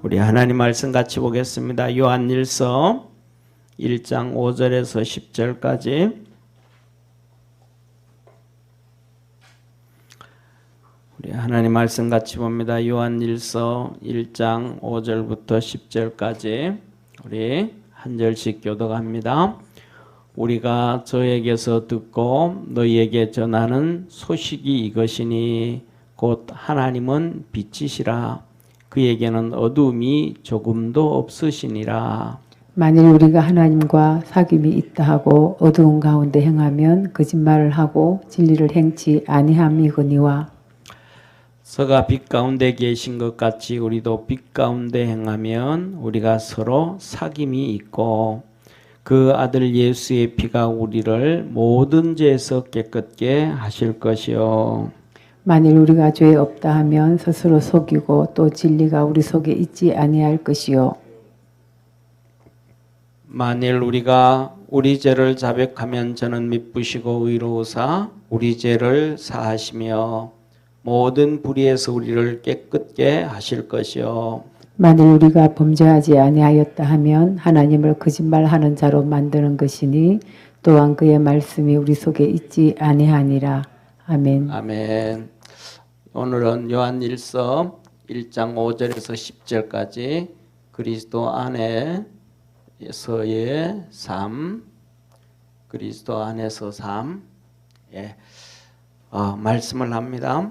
우리 하나님 말씀 같이 보겠습니다. 요한일서 1장 5절에서 10절까지 우리 하나님 말씀 같이 봅니다. 요한일서 1장 5절부터 10절까지 우리 한 절씩 교독합니다. 우리가 저에게서 듣고 너희에게 전하는 소식이 이것이니 곧 하나님은 빛이시라. 그에게는 어두움이 조금도 없으시니라. 만일 우리가 하나님과 사귐이 있다 하고 어두운 가운데 행하면 거짓말을 하고 진리를 행치 아니함이거니와. 서가 빛 가운데 계신 것 같이 우리도 빛 가운데 행하면 우리가 서로 사귐이 있고 그 아들 예수의 피가 우리를 모든 죄에서 깨끗게 하실 것이요. 만일 우리가 죄 없다 하면 스스로 속이고 또 진리가 우리 속에 있지 아니할 것이요. 만일 우리가 우리 죄를 자백하면 저는 미쁘시고 의로우사 우리 죄를 사하시며 모든 불의에서 우리를 깨끗게 하실 것이요. 만일 우리가 범죄하지 아니하였다 하면 하나님을 거짓말하는 자로 만드는 것이니 또한 그의 말씀이 우리 속에 있지 아니하니라. 아멘. 아멘. 오늘은 요한일서 1장 5절에서 10절까지 그리스도 안에서의 삶, 그리스도 안에서 삶, 말씀을 합니다.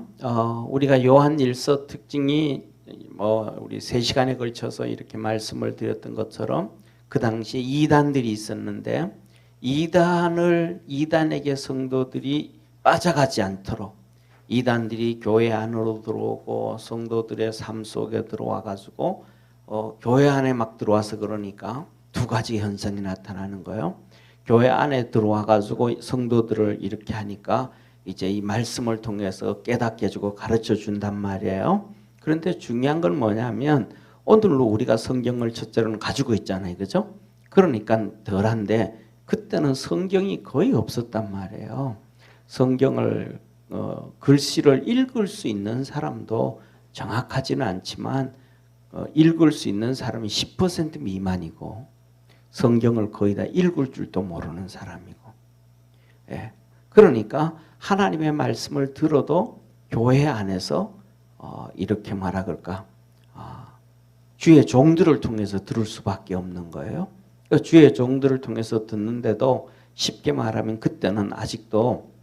우리가 요한일서 특징이 우리 3시간에 걸쳐서 이렇게 말씀을 드렸던 것처럼 그 당시에 이단들이 있었는데 이단에게 성도들이 빠져가지 않도록 이단들이 교회 안으로 들어오고 성도들의 삶 속에 들어와 가지고 교회 안에 막 들어와서 그러니까 두 가지 현상이 나타나는 거예요. 교회 안에 들어와 가지고 성도들을 이렇게 하니까 이제 이 말씀을 통해서 깨닫게 해주고 가르쳐 준단 말이에요. 그런데 중요한 건 뭐냐면 오늘로 우리가 성경을 첫째로는 가지고 있잖아요. 그죠? 그러니까 덜한데 그때는 성경이 거의 없었단 말이에요. 성경을 글씨를 읽을 수 있는 사람도 정확하지는 않지만 읽을 수 있는 사람이 10% 미만이고 성경을 거의 다 읽을 줄도 모르는 사람이고 그러니까 하나님의 말씀을 들어도 교회 안에서 이렇게 말하 그럴까 주의 종들을 통해서 들을 수밖에 없는 거예요. 주의 종들을 통해서 듣는데도 쉽게 말하면 그때는 아직도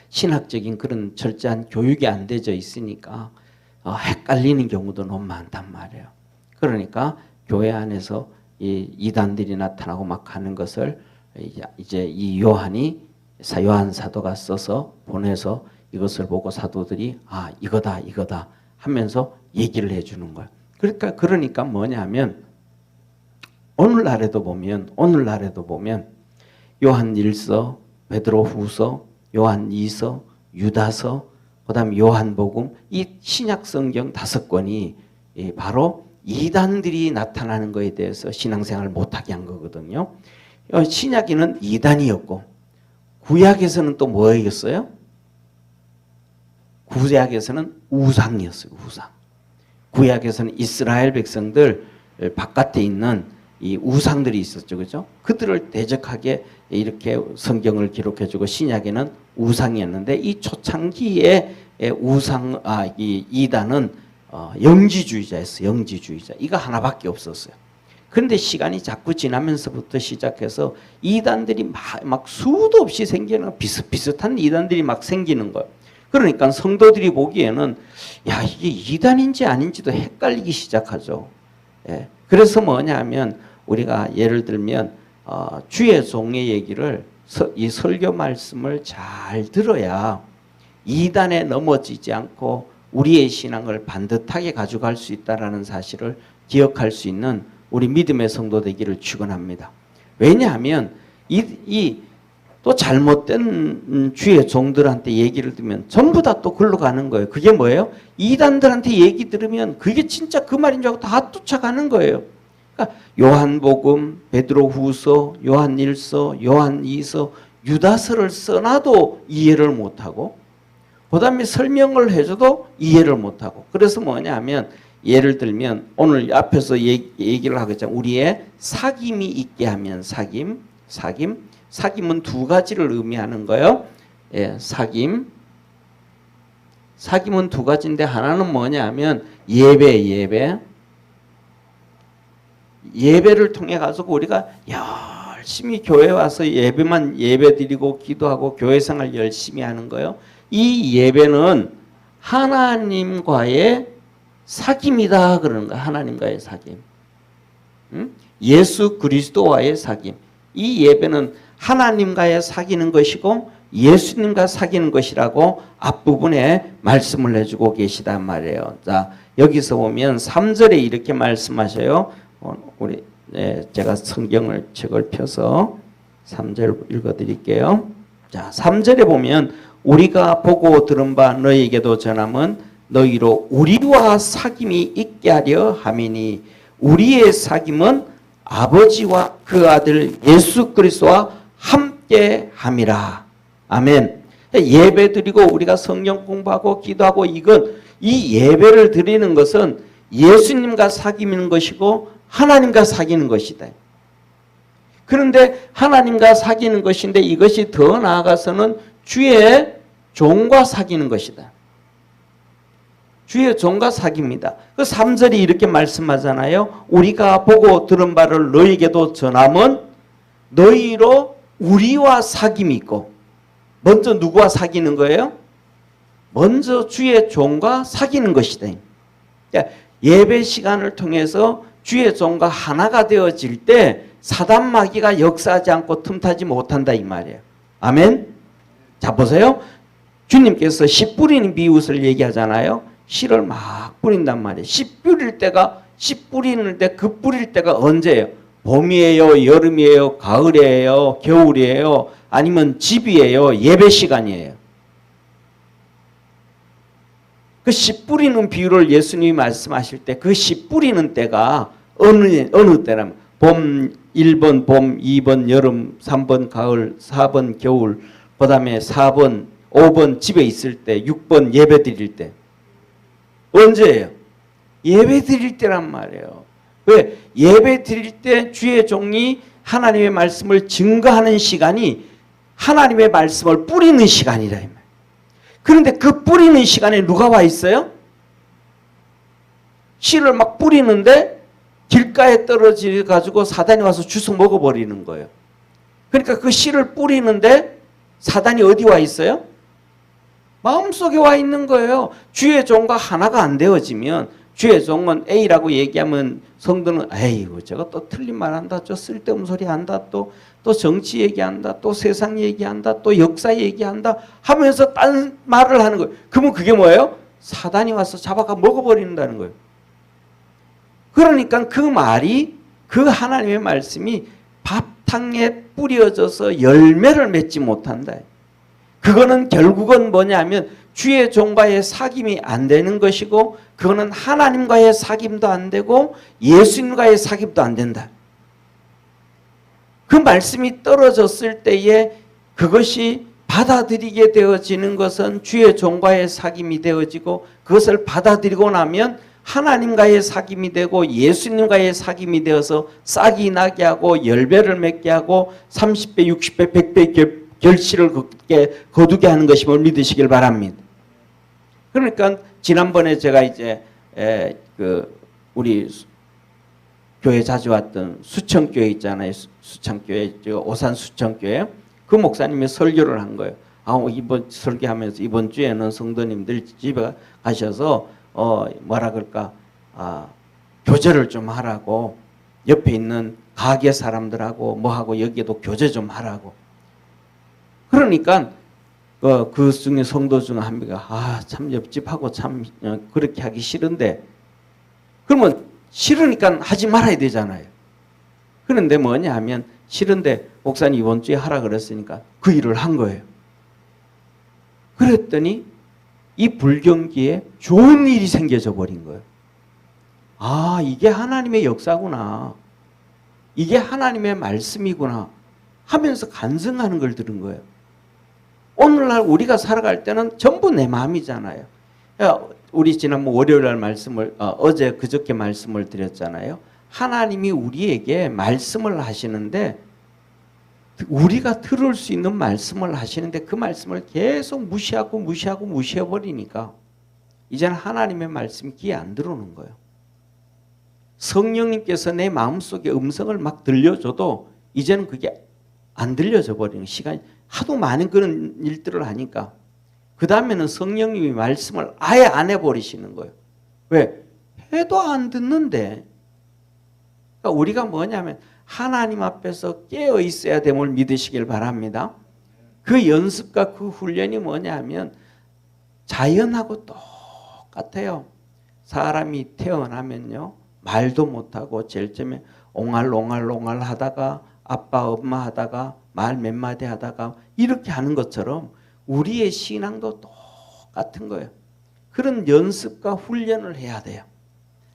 신학적인 그런 철저한 교육이 안 되어 있으니까 헷갈리는 경우도 너무 많단 말이에요. 그러니까 교회 안에서 이 이단들이 나타나고 막 하는 것을 이제 이 요한 사도가 써서 보내서 이것을 보고 사도들이 이거다 하면서 얘기를 해주는 거예요. 그러니까 뭐냐면 오늘날에도 보면 요한일서, 베드로후서, 요한2서, 유다서, 그다음 요한복음 이 신약 성경 5권이 바로 이단들이 나타나는 것에 대해서 신앙생활을 못하게 한 거거든요. 신약에는 이단이었고 구약에서는 또 뭐였어요? 구약에서는 우상이었어요. 우상. 구약에서는 이스라엘 백성들 바깥에 있는 이 우상들이 있었죠. 그죠? 그들을 대적하게 이렇게 성경을 기록해주고 신약에는 우상이었는데 이 초창기에 이 이단은 영지주의자였어요. 영지주의자. 이거 하나밖에 없었어요. 그런데 시간이 자꾸 지나면서부터 시작해서 이단들이 막 수도 없이 생기는 비슷비슷한 이단들이 막 생기는 거예요. 그러니까 성도들이 보기에는 이게 이단인지 아닌지도 헷갈리기 시작하죠. 그래서 뭐냐면 우리가 예를 들면 주의 종의 얘기를 이 설교 말씀을 잘 들어야 이단에 넘어지지 않고 우리의 신앙을 반듯하게 가져갈 수 있다는 사실을 기억할 수 있는 우리 믿음의 성도 되기를 축원합니다. 왜냐하면 또 잘못된 주의 종들한테 얘기를 들으면 전부 다 또 글로 가는 거예요. 그게 뭐예요? 이단들한테 얘기 들으면 그게 진짜 그 말인 줄 알고 다 쫓아가는 거예요. 그러니까 요한복음, 베드로후서, 요한일서, 요한2서, 유다서를 써놔도 이해를 못하고 그 다음에 설명을 해줘도 이해를 못하고 그래서 뭐냐면 예를 들면 오늘 앞에서 얘기를 하겠지만 우리의 사귐이 있게 하면 사귐은 두 가지를 의미하는 거예요. 예, 사귐은 두 가지인데 하나는 뭐냐면 예배를 통해 가지고 우리가 열심히 교회 와서 예배 드리고 기도하고 교회 생활 열심히 하는 거예요. 이 예배는 하나님과의 사귐이다 그러는 거야. 하나님과의 사귐. 예수 그리스도와의 사귐. 이 예배는 하나님과의 사귀는 것이고 예수님과 사귀는 것이라고 앞부분에 말씀을 해주고 계시단 말이에요. 자, 여기서 보면 3절에 이렇게 말씀하셔요. 우리 제가 책을 펴서 3절 읽어드릴게요. 자, 3절에 보면 우리가 보고 들은 바 너희에게도 전함은 너희로 우리와 사귐이 있게 하려 함이니 우리의 사귐은 아버지와 그 아들 예수 그리스도와 함께 함이라. 아멘. 예배 드리고 우리가 성경 공부하고 기도하고 이 예배를 드리는 것은 예수님과 사귀는 것이고 하나님과 사귀는 것이다. 그런데 하나님과 사귀는 것인데 이것이 더 나아가서는 주의 종과 사귀는 것이다. 주의 종과 사귑니다. 그 3절이 이렇게 말씀하잖아요. 우리가 보고 들은 바를 너희에게도 전함은 너희로 우리와 사귐이 있고, 먼저 누구와 사귀는 거예요? 먼저 주의 종과 사귀는 것이다. 그러니까 예배 시간을 통해서 주의 종과 하나가 되어질 때 사단 마귀가 역사하지 않고 틈타지 못한다 이 말이에요. 아멘. 자 보세요. 주님께서 씨 뿌리는 비유를 얘기하잖아요. 씨를 막 뿌린단 말이에요. 씨 뿌리는 때 그 뿌릴 때가 언제예요? 봄이에요? 여름이에요? 가을이에요? 겨울이에요? 아니면 집이에요? 예배 시간이에요? 그 씨 뿌리는 비유를 예수님이 말씀하실 때 그 씨 뿌리는 때가 어느 때라면 봄 1번 봄, 2번 여름, 3번 가을, 4번 겨울, 그 다음에 4번, 5번 집에 있을 때, 6번 예배 드릴 때. 언제예요? 예배 드릴 때란 말이에요. 왜? 예배 드릴 때 주의 종이 하나님의 말씀을 증거하는 시간이 하나님의 말씀을 뿌리는 시간이라 이 말이에요. 그런데 그 뿌리는 시간에 누가 와 있어요? 씨를 막 뿌리는데 길가에 떨어져 가지고 사단이 와서 주워 먹어버리는 거예요. 그러니까 그 씨를 뿌리는데 사단이 어디 와 있어요? 마음속에 와 있는 거예요. 주의 종과 하나가 안 되어지면 주의 종은 A라고 얘기하면 성도는 에이구 저거 또 틀린 말 한다. 저 쓸데없는 소리 한다. 또 정치 얘기한다. 또 세상 얘기한다. 또 역사 얘기한다. 하면서 딴 말을 하는 거예요. 그러면 그게 뭐예요? 사단이 와서 잡아가 먹어버린다는 거예요. 그러니까 그 말이 그 하나님의 말씀이 밥탕에 뿌려져서 열매를 맺지 못한다. 그거는 결국은 뭐냐면 주의 종과의 사귐이 안 되는 것이고 그거는 하나님과의 사귐도 안 되고 예수님과의 사귐도 안 된다. 그 말씀이 떨어졌을 때에 그것이 받아들이게 되어지는 것은 주의 종과의 사귐이 되어지고 그것을 받아들이고 나면 하나님과의 사귐이 되고 예수님과의 사귐이 되어서 싹이 나게 하고 열배를 맺게 하고 30배, 60배, 100배 결실을 거두게 하는 것임을 믿으시길 바랍니다. 그러니까 지난번에 제가 이제 우리 교회 자주 왔던 수천교회 있잖아요. 수천교회, 오산 수천교회. 그 목사님이 설교를 한 거예요. 이번 설교하면서 이번 주에는 성도님들 집에 가셔서 뭐라 그럴까 교제를 좀 하라고 옆에 있는 가게 사람들하고 뭐하고 여기에도 교제 좀 하라고. 그러니까 그 중에 성도 중 한 명이 참 옆집하고 참 그렇게 하기 싫은데 그러면 싫으니까 하지 말아야 되잖아요. 그런데 뭐냐 하면 싫은데 목사님 이번 주에 하라 그랬으니까 그 일을 한 거예요. 그랬더니 이 불경기에 좋은 일이 생겨져 버린 거예요. 이게 하나님의 역사구나. 이게 하나님의 말씀이구나 하면서 간증하는 걸 들은 거예요. 오늘날 우리가 살아갈 때는 전부 내 마음이잖아요. 우리 지난번 월요일 날 말씀을 어제 그저께 말씀을 드렸잖아요. 하나님이 우리에게 말씀을 하시는데 우리가 들을 수 있는 말씀을 하시는데 그 말씀을 계속 무시해버리니까 이제는 하나님의 말씀이 귀에 안 들어오는 거예요. 성령님께서 내 마음속에 음성을 막 들려줘도 이제는 그게 안 들려져 버리는 시간이 하도 많은 그런 일들을 하니까 그 다음에는 성령님이 말씀을 아예 안 해버리시는 거예요. 왜? 해도 안 듣는데. 그러니까 우리가 뭐냐면 하나님 앞에서 깨어 있어야 됨을 믿으시길 바랍니다. 그 연습과 그 훈련이 뭐냐면 자연하고 똑같아요. 사람이 태어나면요 말도 못하고 제일 처음에 옹알옹알 하다가 아빠 엄마 하다가 말 몇 마디 하다가 이렇게 하는 것처럼 우리의 신앙도 똑같은 거예요. 그런 연습과 훈련을 해야 돼요.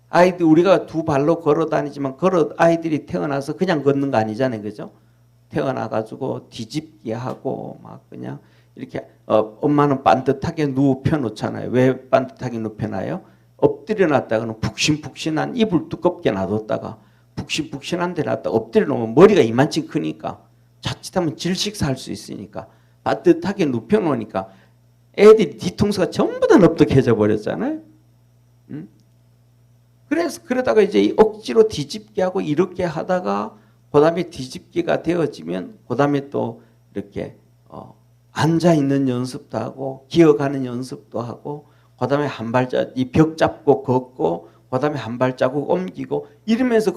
아이들 우리가 두 발로 걸어 다니지만 아이들이 태어나서 그냥 걷는 거 아니잖아요. 그죠? 태어나 가지고 뒤집기 하고 막 그냥 이렇게 엄마는 반듯하게 눕혀 놓잖아요. 왜 반듯하게 눕혀 놔요? 엎드려 놨다가는 푹신푹신한 이불 두껍게 놔뒀다가 푹신푹신한 데 놨다 엎드려 놓으면 머리가 이만큼 크니까 자칫하면 질식살 수 있으니까 반듯하게 눕혀 놓으니까 애들이 뒤통수가 전부 다 넙득해져 버렸잖아요. 그래서 그러다가 이제 억지로 뒤집기 하고 이렇게 하다가 그다음에 뒤집기가 되어지면 그다음에 또 이렇게 앉아 있는 연습도 하고 기어가는 연습도 하고 그다음에 한 발자국 이 벽 잡고 걷고 그다음에 한 발자국 옮기고 이러면서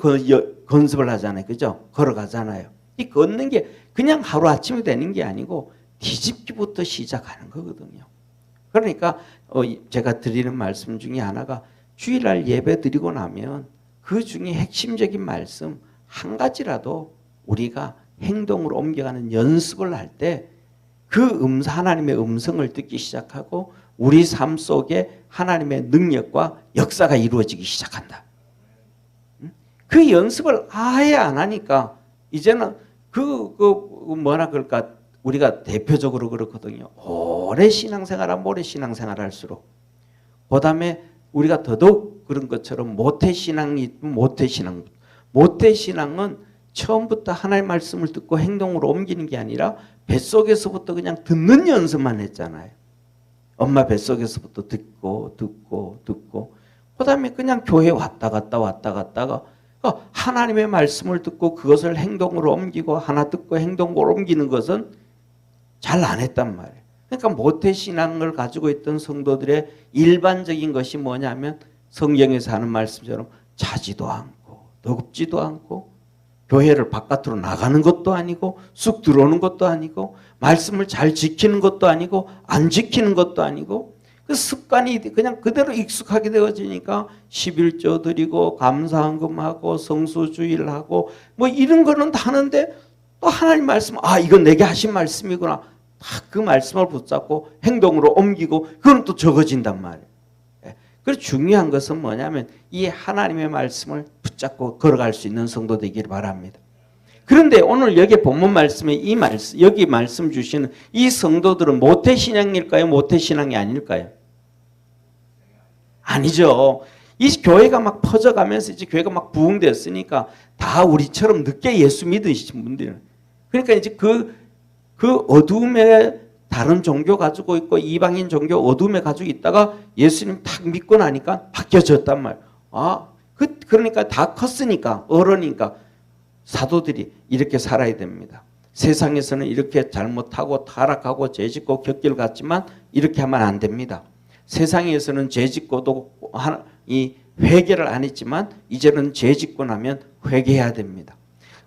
건습을 하잖아요. 그죠? 걸어가잖아요. 이 걷는 게 그냥 하루아침에 되는 게 아니고 뒤집기부터 시작하는 거거든요. 그러니까 제가 드리는 말씀 중에 하나가 주일날 예배 드리고 나면 그 중에 핵심적인 말씀 한 가지라도 우리가 행동으로 옮겨가는 연습을 할 때 그 하나님의 음성을 듣기 시작하고 우리 삶 속에 하나님의 능력과 역사가 이루어지기 시작한다. 그 연습을 아예 안 하니까 이제는 뭐라 그럴까 우리가 대표적으로 그렇거든요. 오래 신앙생활하면 오래 신앙생활 할수록 그 다음에 우리가 더더욱 그런 것처럼 모태신앙은 처음부터 하나님의 말씀을 듣고 행동으로 옮기는 게 아니라 뱃속에서부터 그냥 듣는 연습만 했잖아요. 엄마 뱃속에서부터 듣고 그 다음에 그냥 교회 왔다 갔다가 하나님의 말씀을 듣고 그것을 행동으로 옮기고 하나 듣고 행동으로 옮기는 것은 잘 안 했단 말이에요. 그러니까 모태신앙을 가지고 있던 성도들의 일반적인 것이 뭐냐면 성경에서 하는 말씀처럼 자지도 않고 너급지도 않고 교회를 바깥으로 나가는 것도 아니고 쑥 들어오는 것도 아니고 말씀을 잘 지키는 것도 아니고 안 지키는 것도 아니고 그 습관이 그냥 그대로 익숙하게 되어지니까 11조 드리고 감사헌금하고 성수주일하고 뭐 이런 거는 다 하는데 또 하나님 말씀 이건 내게 하신 말씀이구나 딱 그 말씀을 붙잡고 행동으로 옮기고 그건 또 적어진단 말이에요. 그래서 중요한 것은 뭐냐면 이 하나님의 말씀을 붙잡고 걸어갈 수 있는 성도 되기를 바랍니다. 그런데 오늘 여기 본문 말씀에 여기 말씀 주시는 이 성도들은 모태신앙일까요? 모태신앙이 아닐까요? 아니죠. 이 교회가 막 퍼져가면서 이제 교회가 막 부흥됐으니까 다 우리처럼 늦게 예수 믿으신 분들은 그러니까 이제 그 어둠에 다른 종교 가지고 있고 이방인 종교 어둠에 가지고 있다가 예수님 탁 믿고 나니까 바뀌어졌단 말이에요. 그러니까 다 컸으니까 어른이니까 사도들이 이렇게 살아야 됩니다. 세상에서는 이렇게 잘못하고 타락하고 죄짓고 격길 갔지만 이렇게 하면 안 됩니다. 세상에서는 죄짓고도 이 회개를 안 했지만 이제는 죄짓고 나면 회개해야 됩니다.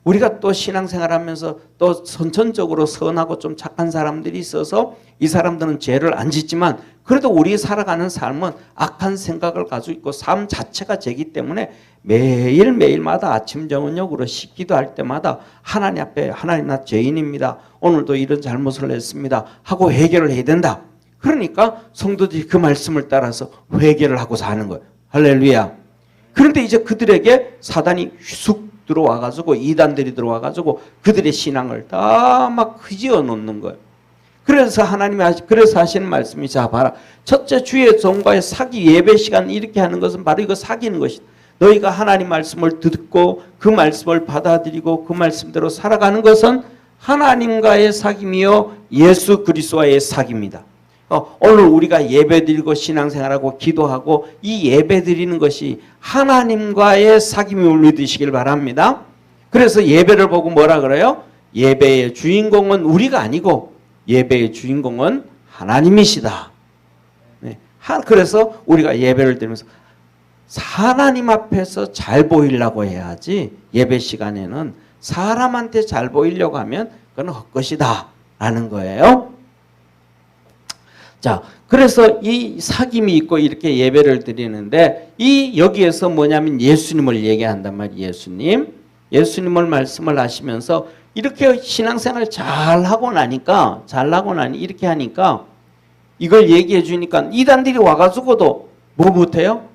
우리가 또 신앙생활하면서 또 선천적으로 선하고 좀 착한 사람들이 있어서 이 사람들은 죄를 안 짓지만 그래도 우리 살아가는 삶은 악한 생각을 가지고 있고 삶 자체가 죄이기 때문에 매일매일마다 아침 저녁으로 씻기도 할 때마다 하나님 앞에 하나님 나 죄인입니다. 오늘도 이런 잘못을 했습니다. 하고 회개를 해야 된다. 그러니까 성도들이 그 말씀을 따라서 회개를 하고 사는 거예요. 할렐루야. 그런데 이제 그들에게 사단이 휙 들어와가지고 이단들이 들어와가지고 그들의 신앙을 다 막 휘지어 놓는 거예요. 그래서 그래서 하시는 말씀이, 자 봐라, 첫째 주의 종과의 사기 예배 시간 이렇게 하는 것은 바로 이거 사귀는 것이다. 너희가 하나님 말씀을 듣고 그 말씀을 받아들이고 그 말씀대로 살아가는 것은 하나님과의 사귐이요 예수 그리스도와의 사귐입니다. 오늘 우리가 예배드리고 신앙생활하고 기도하고 이 예배드리는 것이 하나님과의 사귐임을 믿으시길 바랍니다. 그래서 예배를 보고 뭐라 그래요? 예배의 주인공은 우리가 아니고 예배의 주인공은 하나님이시다. 네. 그래서 우리가 예배를 드리면서 하나님 앞에서 잘 보이려고 해야지, 예배 시간에는 사람한테 잘 보이려고 하면 그건 헛것이다 라는 거예요. 자, 그래서 이 사귐이 있고 이렇게 예배를 드리는데, 여기에서 뭐냐면 예수님을 얘기한단 말이에요. 예수님을 말씀을 하시면서 이렇게 신앙생활 잘하고 나니 이렇게 하니까 이걸 얘기해 주니까 이단들이 와가지고도 뭐 못해요?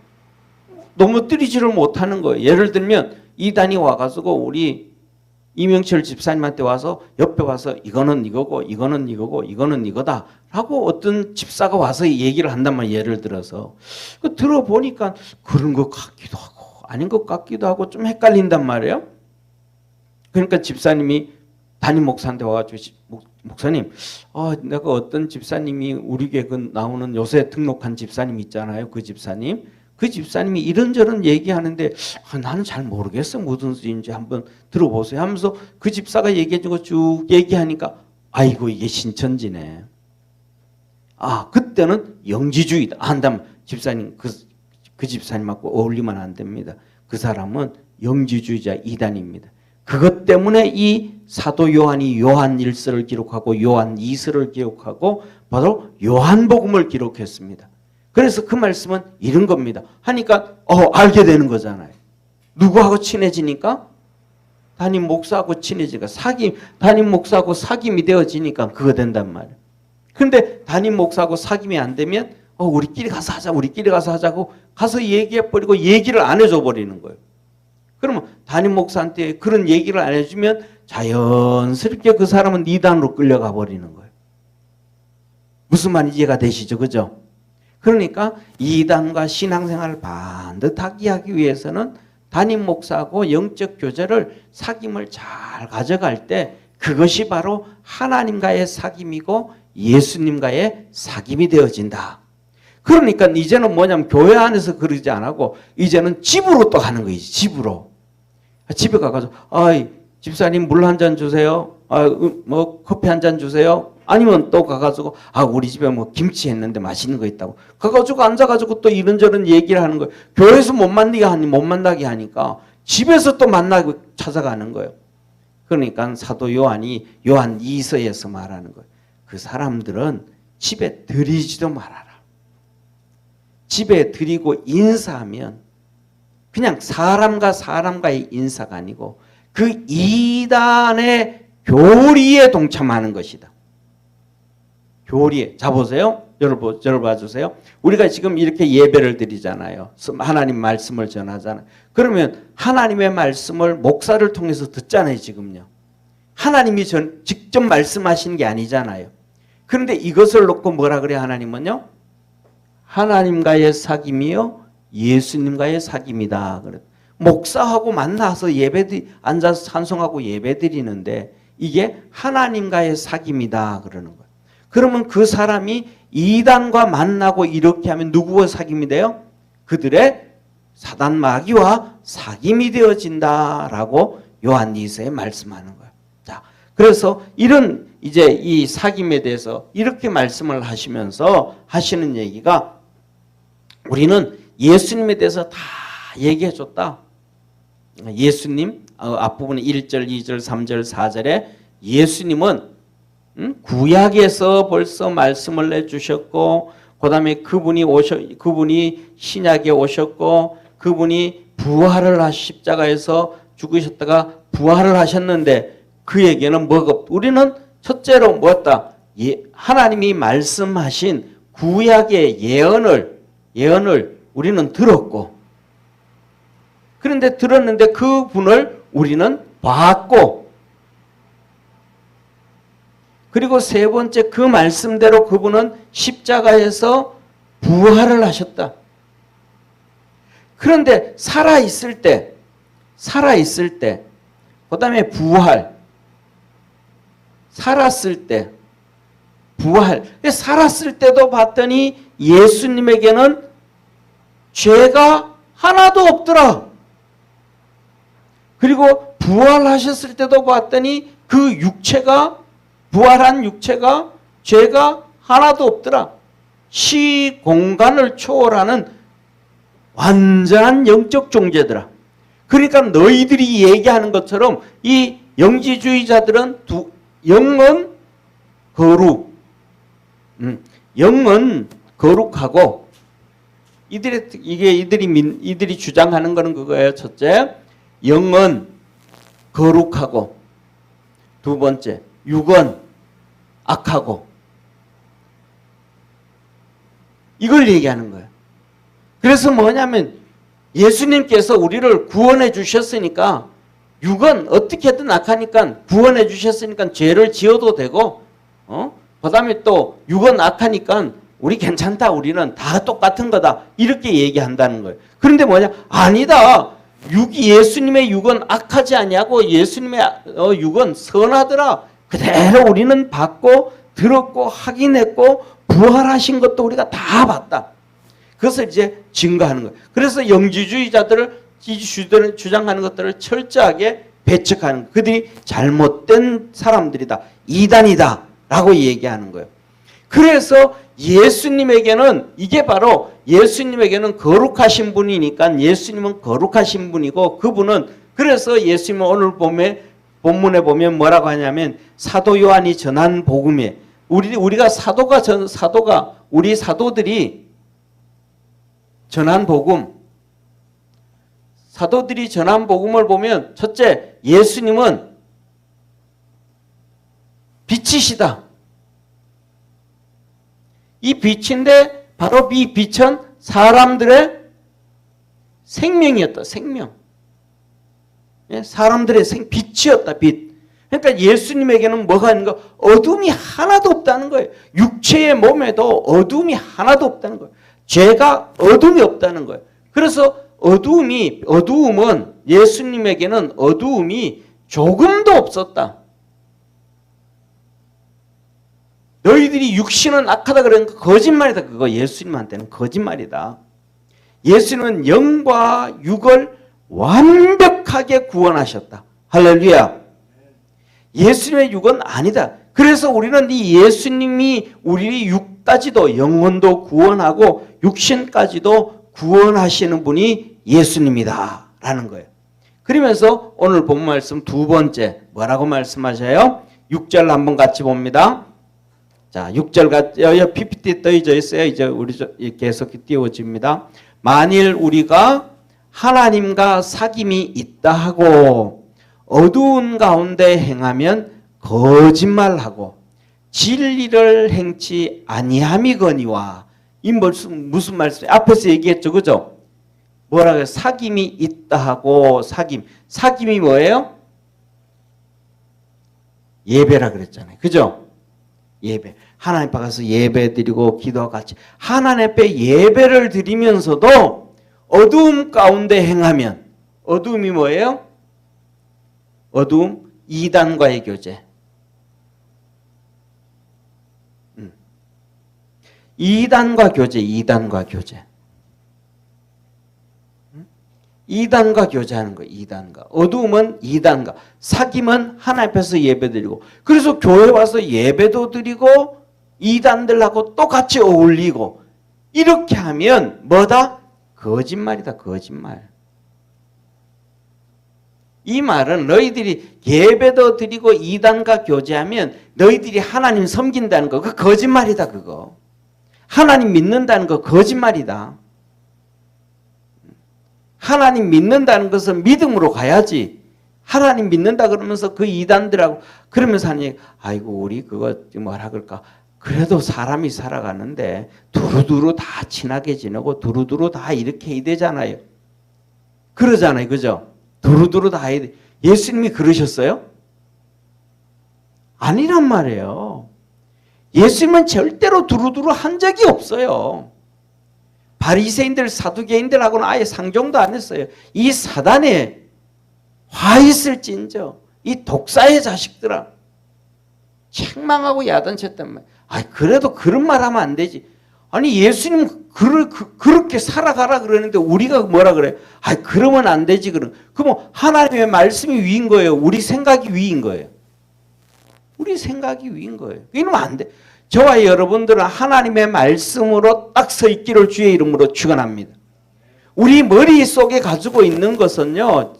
넘어뜨리지를 못하는 거예요. 예를 들면 이단이 와가지고 우리 이명철 집사님한테 와서 옆에 와서 이거는 이거고 이거는 이거고 이거는 이거다 라고 어떤 집사가 와서 얘기를 한단 말이에요. 예를 들어서 들어보니까 그런 것 같기도 하고 아닌 것 같기도 하고 좀 헷갈린단 말이에요. 그러니까 집사님이 담임 목사한테 와가지고, 목사님, 내가 어떤 집사님이 우리 교회 나오는 요새 등록한 집사님 있잖아요. 그 집사님이 이런저런 얘기하는데 나는 잘 모르겠어. 무슨 소리인지 한번 들어보세요 하면서 그 집사가 얘기해 준 거 쭉 얘기하니까 아이고 이게 신천지네. 그때는 영지주의다 한다면 집사님 그 집사님하고 어울리면 안 됩니다. 그 사람은 영지주의자 이단입니다. 그것 때문에 이 사도 요한이 요한 1서를 기록하고 요한 2서를 기록하고 바로 요한복음을 기록했습니다. 그래서 그 말씀은 이런 겁니다. 하니까 알게 되는 거잖아요. 누구하고 친해지니까? 담임 목사하고 친해지니까 담임 목사하고 사귐이 되어지니까 그거 된단 말이에요. 그런데 담임 목사하고 사귐이 안 되면 우리끼리 가서 하자고 가서 얘기해버리고 얘기를 안 해줘 버리는 거예요. 그러면 담임 목사한테 그런 얘기를 안 해주면 자연스럽게 그 사람은 이단으로 끌려가 버리는 거예요. 무슨 말인지 이해가 되시죠? 그죠? 그러니까 이단과 신앙생활을 반듯하게 하기 위해서는 담임 목사하고 영적 교제를 사귐을 잘 가져갈 때 그것이 바로 하나님과의 사귐이고 예수님과의 사귐이 되어진다. 그러니까 이제는 뭐냐면 교회 안에서 그러지 않고 이제는 집으로 또 가는 거지. 집으로. 집에 가가지고 집사님 물 한 잔 주세요. 뭐 커피 한 잔 주세요. 아니면 또 가가지고 우리 집에 뭐 김치 했는데 맛있는 거 있다고 가가지고 앉아가지고 또 이런저런 얘기를 하는 거예요. 교회에서 못 만나게 하니까 집에서 또 만나고 찾아가는 거예요. 그러니까 사도 요한이 요한 2서에서 말하는 거예요. 그 사람들은 집에 들이지도 말아라. 집에 들이고 인사하면 그냥 사람과 사람과의 인사가 아니고 그 이단의 교리에 동참하는 것이다. 교리에. 자 보세요. 여러분 봐주세요. 우리가 지금 이렇게 예배를 드리잖아요. 하나님 말씀을 전하잖아요. 그러면 하나님의 말씀을 목사를 통해서 듣잖아요. 지금요. 하나님이 직접 말씀하시는 게 아니잖아요. 그런데 이것을 놓고 뭐라 그래 하나님은요? 하나님과의 사귐이요 예수님과의 사귐이다. 그래. 목사하고 만나서 앉아서 찬송하고 예배드리는데 이게 하나님과의 사귐이다 그러는 거예요. 그러면 그 사람이 이단과 만나고 이렇게 하면 누구와 사귐이 돼요? 그들의 사단 마귀와 사귐이 되어진다라고 요한 2서에 말씀하는 거예요. 자, 그래서 이런 이제 이 사귐에 대해서 이렇게 말씀을 하시면서 하시는 얘기가 우리는 예수님에 대해서 다 얘기해 줬다. 예수님 앞부분에 1절, 2절, 3절, 4절에 예수님은 구약에서 벌써 말씀을 해주셨고 그 다음에 그분이 신약에 오셨고 그분이 부활을 십자가에서 죽으셨다가 부활을 하셨는데 그에게는 뭐가 없다. 우리는 첫째로 뭐였다? 하나님이 말씀하신 구약의 예언을 우리는 들었고 그런데 들었는데 그 분을 우리는 봤고 그리고 세 번째 그 말씀대로 그분은 십자가에서 부활을 하셨다. 그런데 살아있을 때, 그 다음에 부활, 살았을 때, 부활. 살았을 때도 봤더니 예수님에게는 죄가 하나도 없더라. 그리고 부활하셨을 때도 봤더니 그 육체가, 부활한 육체가 죄가 하나도 없더라. 시 공간을 초월하는 완전한 영적 존재더라. 그러니까 너희들이 얘기하는 것처럼 이 영지주의자들은 영은 거룩, 영은 거룩하고 이들이 주장하는 것은 그거예요. 첫째, 영은 거룩하고, 두 번째, 육은 악하고. 이걸 얘기하는 거예요. 그래서 뭐냐면 예수님께서 우리를 구원해 주셨으니까, 육은 어떻게든 악하니까 구원해 주셨으니까 죄를 지어도 되고, 그 다음에 또 육은 악하니까 우리 괜찮다, 우리는 다 똑같은 거다, 이렇게 얘기한다는 거예요. 그런데 뭐냐, 아니다, 예수님의 육은 악하지 아니하고 예수님의 육은 선하더라. 그대로 우리는 봤고 들었고 확인했고 부활하신 것도 우리가 다 봤다. 그것을 이제 증거하는 거예요. 그래서 영지주의자들을 주장하는 것들을 철저하게 배척하는 거예요. 그들이 잘못된 사람들이다, 이단이다 라고 얘기하는 거예요. 그래서 예수님에게는, 이게 바로 예수님에게는 거룩하신 분이니까 예수님은 거룩하신 분이고, 그분은, 그래서 예수님은 오늘 본문에 보면 뭐라고 하냐면 사도 요한이 전한 복음에, 우리가 우리 사도들이 전한 복음, 사도들이 전한 복음을 보면, 첫째, 예수님은 빛이시다. 이 빛인데 바로 이 빛은 사람들의 생명이었다. 생명. 사람들의 빛이었다. 빛. 그러니까 예수님에게는 뭐가 있는가? 어둠이 하나도 없다는 거예요. 육체의 몸에도 어둠이 하나도 없다는 거예요. 죄가 어둠이 없다는 거예요. 그래서 어두움은 예수님에게는 어두움이 조금도 없었다. 너희들이 육신은 악하다 그러니까 거짓말이다. 그거 예수님한테는 거짓말이다. 예수님은 영과 육을 완벽하게 구원하셨다. 할렐루야. 예수님의 육은 아니다. 그래서 우리는 이 예수님이 우리 육까지도, 영혼도 구원하고 육신까지도 구원하시는 분이 예수님이다 라는 거예요. 그러면서 오늘 본 말씀 두 번째 뭐라고 말씀하셔요? 6절 한번 같이 봅니다. 자, 6절 PPT 떠져 있어요. 이제 우리 계속 띄워집니다. 만일 우리가 하나님과 사귐이 있다 하고 어두운 가운데 행하면 거짓말하고 진리를 행치 아니함이거니와. 이 무슨 말씀? 앞에서 얘기했죠, 그죠? 뭐라고 해요? 사귐이 있다 하고 사귐이 뭐예요? 예배라 그랬잖아요, 그죠? 예배. 하나님 앞에 가서 예배 드리고 기도하고 같이 하나님 앞에 예배를 드리면서도 어두움 가운데 행하면, 어두움이 뭐예요? 어두움, 이단과의 교제. 이단과 교제. 이단과 교제하는 거예요. 이단과. 어두움은 이단과. 사귐은 하나님 앞에서 예배드리고. 그래서 교회 와서 예배도 드리고 이단들하고 또 같이 어울리고. 이렇게 하면 뭐다? 거짓말이다. 거짓말. 이 말은 너희들이 예배도 드리고 이단과 교제하면 너희들이 하나님 섬긴다는 거. 그 거짓말이다. 그거. 하나님 믿는다는 거 거짓말이다. 하나님 믿는다는 것은 믿음으로 가야지. 하나님 믿는다 그러면서 그 이단들하고 그러면서 하는 얘기, 아이고 우리 그거 뭐라 그럴까, 그래도 사람이 살아가는데 두루두루 다 친하게 지내고 두루두루 다 이렇게 해야 되잖아요. 그러잖아요, 그죠? 두루두루 다 해야 돼. 예수님이 그러셨어요? 아니란 말이에요. 예수님은 절대로 두루두루 한 적이 없어요. 바리새인들, 사두개인들하고는 아예 상종도 안 했어요. 이 사단에 화 있을진저, 이 독사의 자식들아, 책망하고 야단쳤단 말이야. 아, 그래도 그런 말 하면 안 되지. 아니, 예수님 그렇게 살아가라 그러는데 우리가 뭐라 그래? 아, 그러면 안 되지. 그럼 하나님의 말씀이 위인 거예요? 우리 생각이 위인 거예요? 우리 생각이 위인 거예요. 이러면 안 돼. 저와 여러분들은 하나님의 말씀으로 딱 서 있기를 주의 이름으로 축원합니다. 우리 머릿속에 가지고 있는 것은요,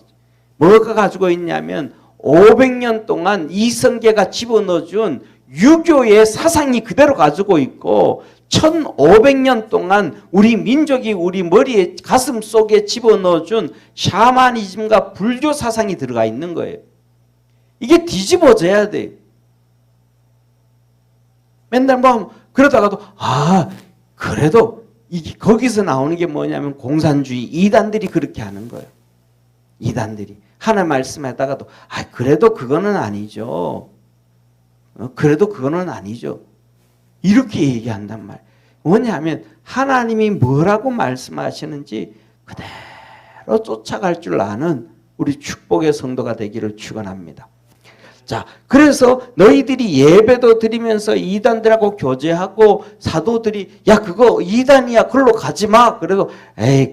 뭐가 가지고 있냐면 500년 동안 이성계가 집어넣어준 유교의 사상이 그대로 가지고 있고 1500년 동안 우리 민족이 우리 머리에 가슴 속에 집어넣어준 샤머니즘과 불교 사상이 들어가 있는 거예요. 이게 뒤집어져야 돼요. 맨날 뭐 그러다가도 그래도 이게 거기서 나오는 게 뭐냐면 공산주의 이단들이 그렇게 하는 거예요. 이단들이 하나님 말씀에다가도 그래도 그거는 아니죠. 그래도 그거는 아니죠. 이렇게 얘기한단 말이에요. 뭐냐면 하나님이 뭐라고 말씀하시는지 그대로 쫓아갈 줄 아는 우리 축복의 성도가 되기를 축원합니다. 자, 그래서 너희들이 예배도 드리면서 이단들하고 교제하고 사도들이 야 그거 이단이야 그걸로 가지 마. 그래도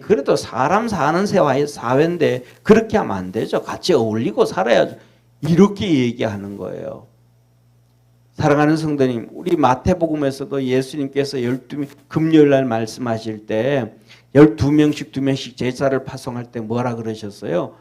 그래도 사람 사는 사회인데 그렇게 하면 안 되죠. 같이 어울리고 살아야죠. 이렇게 얘기하는 거예요. 사랑하는 성도님, 우리 마태복음에서도 예수님께서 금요일 날 말씀하실 때 12명씩 제사를 파송할 때 뭐라 그러셨어요?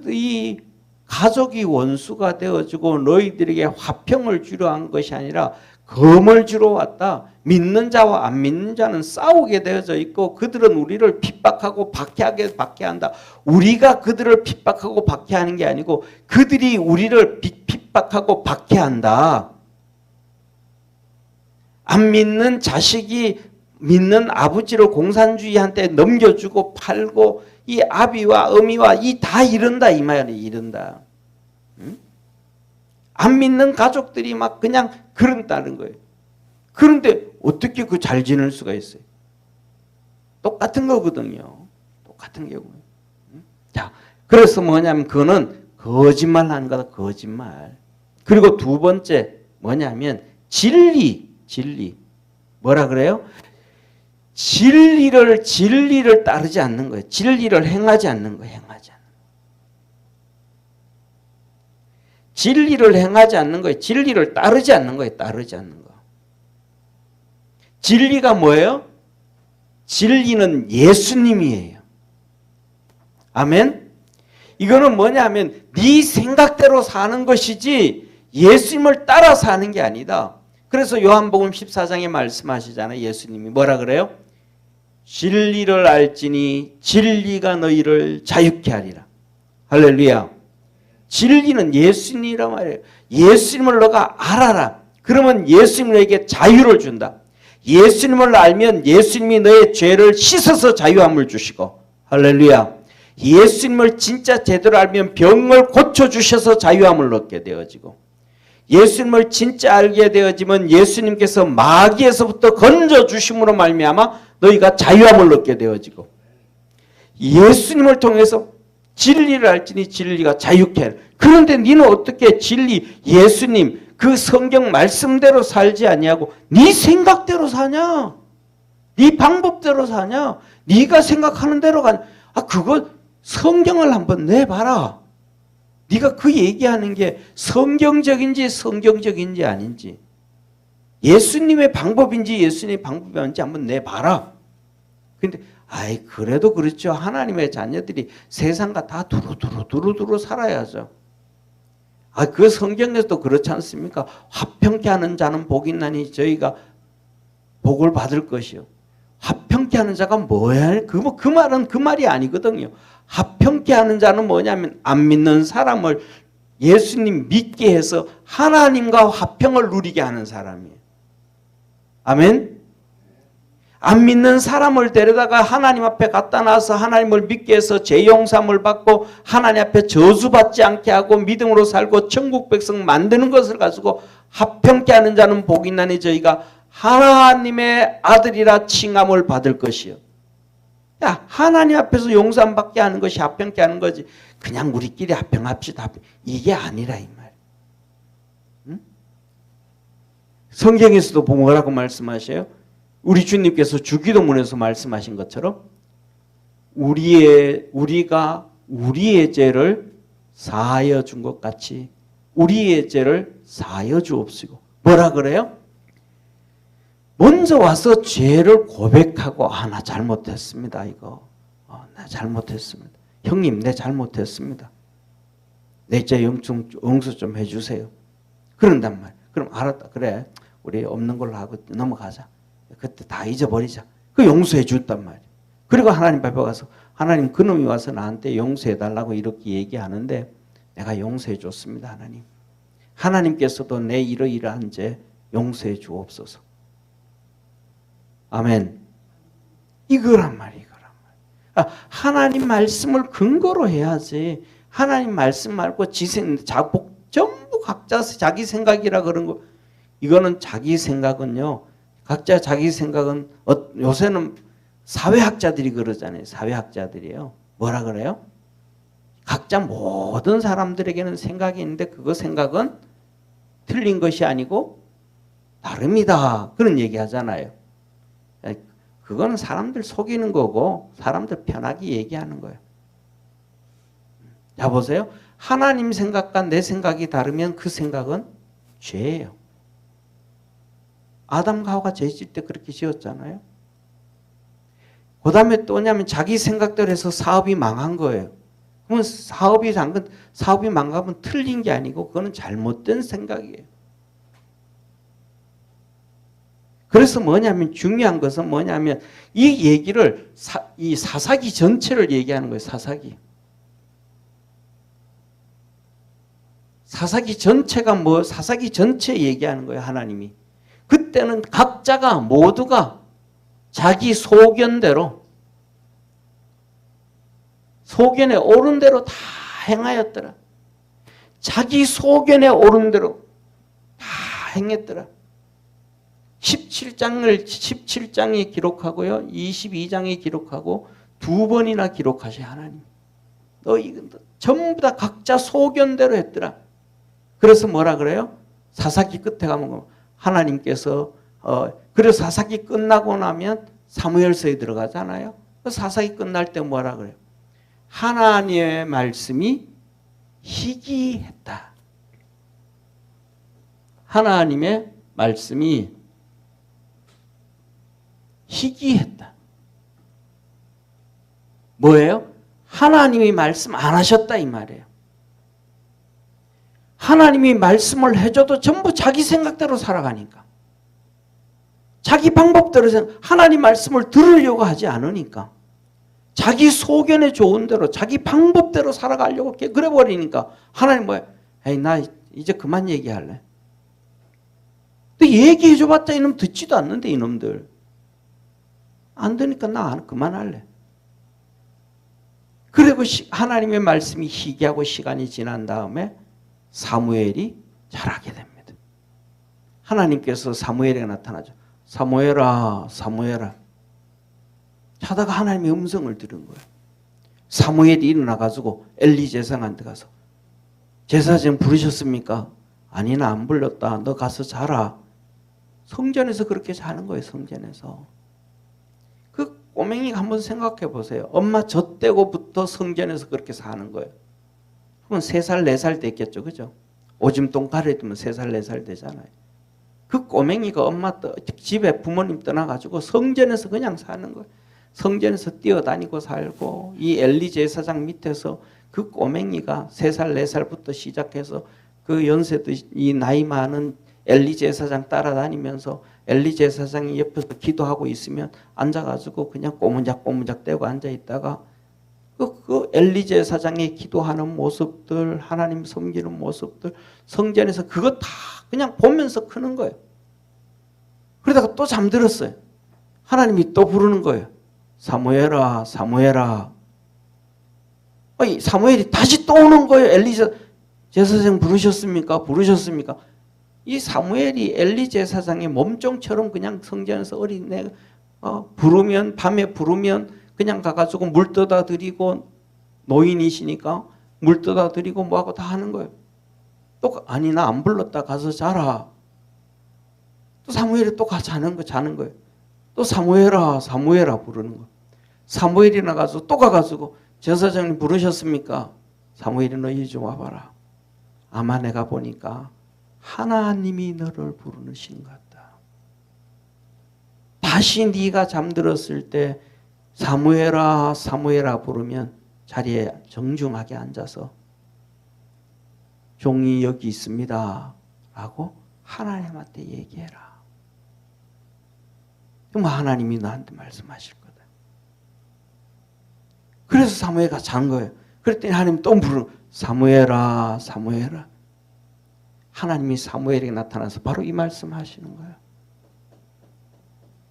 이 가족이 원수가 되어지고 너희들에게 화평을 주려 한 것이 아니라 검을 주러 왔다. 믿는 자와 안 믿는 자는 싸우게 되어져 있고 그들은 우리를 핍박하고 박해한다. 우리가 그들을 핍박하고 박해하는 게 아니고 그들이 우리를 핍박하고 박해한다. 안 믿는 자식이 믿는 아버지를 공산주의한테 넘겨주고 팔고 이 아비와 어미와 이 다 이른다 이 말이에요. 이른다. 응? 안 믿는 가족들이 막 그냥 그런다는 거예요. 그런데 어떻게 그 잘 지낼 수가 있어요? 똑같은 거거든요. 똑같은 경우에. 응? 자, 그래서 뭐냐면 그거는 거짓말하는 거다. 거짓말. 그리고 두 번째 뭐냐면 진리. 뭐라 그래요? 진리를 따르지 않는 거예요. 진리를 행하지 않는 거예요. 진리를 행하지 않는 거예요. 진리를 따르지 않는 거예요. 따르지 않는 거. 진리가 뭐예요? 진리는 예수님이에요. 아멘? 이거는 뭐냐면 네 생각대로 사는 것이지 예수님을 따라 사는 게 아니다. 그래서 요한복음 14장에 말씀하시잖아요. 예수님이 뭐라 그래요? 진리를 알지니 진리가 너희를 자유케 하리라. 할렐루야. 진리는 예수님이란 말이에요. 예수님을 너가 알아라. 그러면 예수님이 너에게 자유를 준다. 예수님을 알면 예수님이 너의 죄를 씻어서 자유함을 주시고, 할렐루야. 예수님을 진짜 제대로 알면 병을 고쳐주셔서 자유함을 얻게 되어지고, 예수님을 진짜 알게 되어지면 예수님께서 마귀에서부터 건져주심으로 말미암아 너희가 자유함을 얻게 되어지고, 예수님을 통해서 진리를 알지니 진리가 자유케 하라. 그런데 너는 어떻게 진리, 예수님 그 성경 말씀대로 살지 아니하고 네 생각대로 사냐? 네 방법대로 사냐? 네가 생각하는 대로 가냐? 그거 성경을 한번 내봐라. 네가 그 얘기하는 게 성경적인지 아닌지, 예수님의 방법인지 예수님의 방법이 아닌지 한번 내봐라. 근데 그래도 그렇죠. 하나님의 자녀들이 세상과 다 두루두루 살아야죠. 그 성경에서도 그렇지 않습니까? 화평케 하는 자는 복이 있나니 저희가 복을 받을 것이요. 화평케 하는 자가 뭐야? 그 말은 그 말이 아니거든요. 화평케 하는 자는 뭐냐면 안 믿는 사람을 예수님 믿게 해서 하나님과 화평을 누리게 하는 사람이에요. 아멘? 안 믿는 사람을 데려다가 하나님 앞에 갖다 놔서 하나님을 믿게 해서 죄 용서함을 받고 하나님 앞에 저주받지 않게 하고 믿음으로 살고 천국 백성 만드는 것을 가지고 합평케 하는 자는 복이 있나니 저희가 하나님의 아들이라 칭함을 받을 것이요. 야, 하나님 앞에서 용서 안 받게 하는 것이 합평케 하는 거지. 그냥 우리끼리 합평합시다. 이게 아니라 이 말. 응? 성경에서도 뭐라고 말씀하셔요? 우리 주님께서 주기도문에서 말씀하신 것처럼 우리가 우리의 죄를 사하여 준 것 같이 우리의 죄를 사하여 주옵시고. 뭐라 그래요? 먼저 와서 죄를 고백하고 나 잘못했습니다. 이거 나 잘못했습니다. 형님 내 잘못했습니다. 내 죄 용서 좀 해주세요. 그런단 말이에요. 그럼 알았다. 그래 우리 없는 걸로 하고 넘어가자. 그때 다 잊어버리자. 그 용서해 줬단 말이에요. 그리고 하나님 앞에 가서 하나님 그놈이 와서 나한테 용서해 달라고 이렇게 얘기하는데 내가 용서해 줬습니다. 하나님. 하나님께서도 내 이러이러한 죄 용서해 주옵소서. 아멘. 이거란 말이에요. 하나님 말씀을 근거로 해야지. 하나님 말씀 말고 전부 각자 자기 생각이라 그런 거. 이거는 자기 생각은요. 각자 자기 생각은 요새는 사회학자들이 그러잖아요. 사회학자들이에요. 뭐라 그래요? 각자 모든 사람들에게는 생각이 있는데 그 생각은 틀린 것이 아니고 다릅니다. 그런 얘기 하잖아요. 그거는 사람들 속이는 거고 사람들 편하게 얘기하는 거예요. 자 보세요. 하나님 생각과 내 생각이 다르면 그 생각은 죄예요. 아담과 하와가 죄 지을 때 그렇게 지었잖아요. 그 다음에 또 뭐냐면 자기 생각대로 해서 사업이 망한 거예요. 그러면 사업이 망가면 틀린 게 아니고 그거는 잘못된 생각이에요. 그래서 뭐냐면 중요한 것은 뭐냐면 이 얘기를 이 사사기 전체를 얘기하는 거예요. 사사기. 사사기 전체가 사사기 전체 얘기하는 거예요. 하나님이. 그때는 각자가 모두가 자기 소견대로 소견에 오른 대로 다 행하였더라. 자기 소견에 오른 대로 다 행했더라. 17장에 기록하고요. 22장에 기록하고 두 번이나 기록하셔 하나님. 전부 다 각자 소견대로 했더라. 그래서 뭐라 그래요? 사사기 끝에 가면 하나님께서 그래서 사사기 끝나고 나면 사무엘서에 들어가잖아요. 사사기 끝날 때 뭐라 그래요? 하나님의 말씀이 희귀했다. 하나님의 말씀이 희귀했다. 뭐예요? 하나님이 말씀 안 하셨다 이 말이에요. 하나님이 말씀을 해줘도 전부 자기 생각대로 살아가니까. 자기 방법대로 하나님 말씀을 들으려고 하지 않으니까. 자기 소견에 좋은 대로 자기 방법대로 살아가려고 그래 버리니까 하나님 뭐야? 에이 나 이제 그만 얘기할래. 또 얘기해줘봤자 이놈 듣지도 않는데 이놈들. 안 되니까 나 그만할래. 그리고 하나님의 말씀이 희귀하고 시간이 지난 다음에 사무엘이 자라게 됩니다. 하나님께서 사무엘에게 나타나죠. 사무엘아, 사무엘아. 하다가 하나님의 음성을 들은 거예요. 사무엘이 일어나가지고 엘리 제사장한테 가서 제사장 부르셨습니까? 아니 나 안 불렀다. 너 가서 자라. 성전에서 그렇게 자는 거예요. 성전에서. 그 꼬맹이가 한번 생각해 보세요. 엄마 젖대고부터 성전에서 그렇게 사는 거예요. 그러면 3살 4살 됐겠죠. 그죠? 오줌똥 가려두면 3살 4살 되잖아요. 그 꼬맹이가 엄마 집에 부모님 떠나가지고 성전에서 그냥 사는 거예요. 성전에서 뛰어다니고 살고 이 엘리 제사장 밑에서 그 꼬맹이가 3살 4살부터 시작해서 그 연세도 이 나이 많은 엘리 제사장 따라다니면서 엘리 제사장이 옆에서 기도하고 있으면 앉아가지고 그냥 꼬문작꼬문작 대고 앉아있다가 그 엘리 제사장이 기도하는 모습들, 하나님 섬기는 모습들 성전에서 그거 다 그냥 보면서 크는 거예요. 그러다가 또 잠들었어요. 하나님이 또 부르는 거예요. 사무엘아, 사무엘아. 사무엘이 다시 또 오는 거예요. 엘리 제사장 부르셨습니까? 부르셨습니까? 이 사무엘이 엘리 제사장의 몸종처럼 그냥 성전에서 어린애 부르면 밤에 부르면 그냥 가가지고 물 떠다 드리고 노인이시니까 물 떠다 드리고 뭐하고 다 하는 거예요. 또 아니 나 안 불렀다 가서 자라. 또 사무엘이 또 가서 자는 거예요. 또 사무엘아 사무엘아 부르는 거예요. 사무엘이 나가서 또 가가지고 제사장님 부르셨습니까? 사무엘이 너희 좀 와봐라. 아마 내가 보니까 하나님이 너를 부르시는 것 같다. 다시 네가 잠들었을 때 사무엘아 사무엘아 부르면 자리에 정중하게 앉아서 종이 여기 있습니다 라고 하나님한테 얘기해라. 그럼 하나님이 너한테 말씀하실 거다. 그래서 사무엘가 잔 거예요. 그랬더니 하나님 또 부르는 사무엘아 사무엘아. 하나님이 사무엘에게 나타나서 바로 이 말씀 하시는 거예요.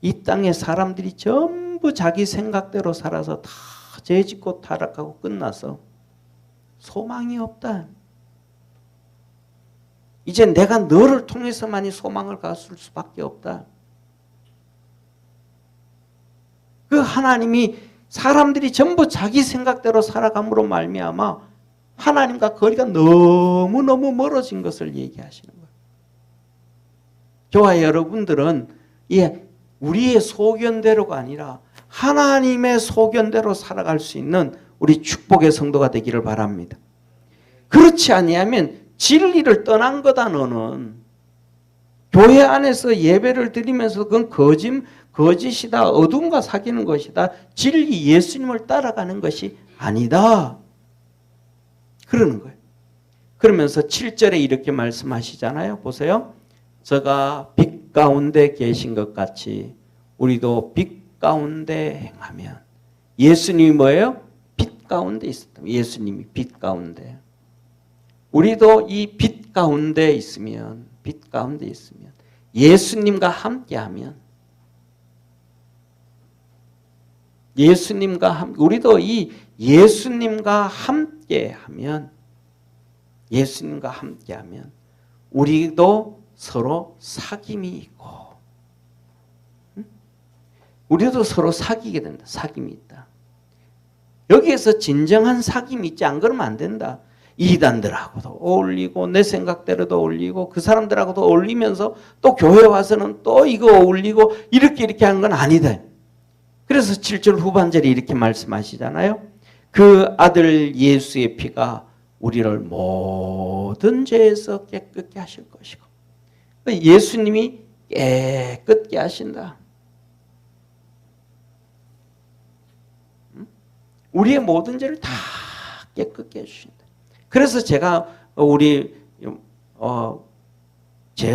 이 땅에 사람들이 전부 자기 생각대로 살아서 다 죄짓고 타락하고 끝나서 소망이 없다. 이제 내가 너를 통해서만이 소망을 가질 수밖에 없다. 그 하나님이 사람들이 전부 자기 생각대로 살아감으로 말미암아 하나님과 거리가 너무너무 멀어진 것을 얘기하시는 거예요. 저와 여러분들은 우리의 소견대로가 아니라 하나님의 소견대로 살아갈 수 있는 우리 축복의 성도가 되기를 바랍니다. 그렇지 아니하면 진리를 떠난 거다 너는. 교회 안에서 예배를 드리면서 그건 거짓이다. 어둠과 사귀는 것이다. 진리 예수님을 따라가는 것이 아니다. 그러는 거예요. 그러면서 7절에 이렇게 말씀하시잖아요. 보세요. 저가 빛 가운데 계신 것 같이 우리도 빛 가운데 행하면. 예수님이 뭐예요? 빛 가운데 있었다. 예수님이 빛 가운데. 우리도 이 빛 가운데 있으면 예수님과 함께하면 우리도 이 예수님과 함께하면 우리도 서로 사귐이 있고 우리도 서로 사귀게 된다. 사귐이 있다. 여기에서 진정한 사귐이 있지 안 그러면 안 된다. 이단들하고도 어울리고 내 생각대로도 어울리고 그 사람들하고도 어울리면서 또 교회 와서는 또 이거 어울리고 이렇게 하는 건 아니다. 그래서 7절 후반절에 이렇게 말씀하시잖아요. 그 아들 예수의 피가 우리를 모든 죄에서 깨끗게 하실 것이고 예수님이 깨끗게 하신다. 우리의 모든 죄를 다 깨끗게 해주신다. 그래서 제가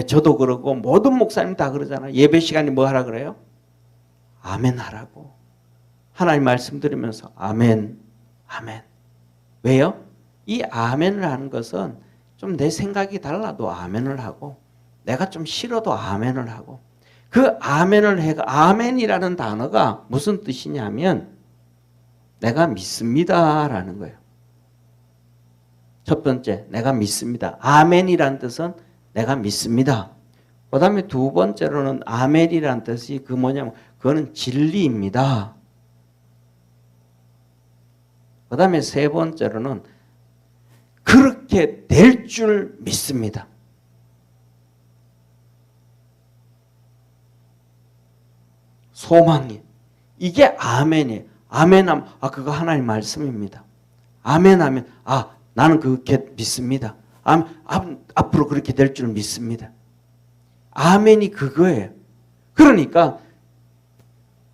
저도 그러고 모든 목사님 다 그러잖아요. 예배 시간에 뭐 하라 그래요? 아멘 하라고. 하나님 말씀 들으면서 아멘, 아멘. 왜요? 이 아멘을 하는 것은 좀 내 생각이 달라도 아멘을 하고 내가 좀 싫어도 아멘을 하고 그 아멘을 해가 아멘이라는 단어가 무슨 뜻이냐면 내가 믿습니다라는 거예요. 첫 번째, 내가 믿습니다. 아멘이라는 뜻은 내가 믿습니다. 그 다음에 두 번째로는 아멘이라는 뜻이 그 뭐냐면 그거는 진리입니다. 그 다음에 세 번째로는 그렇게 될 줄 믿습니다. 소망이. 이게 아멘이에요. 아멘하면 그거 하나님 말씀입니다. 아멘하면 나는 그렇게 믿습니다. 앞으로 그렇게 될 줄 믿습니다. 아멘이 그거예요. 그러니까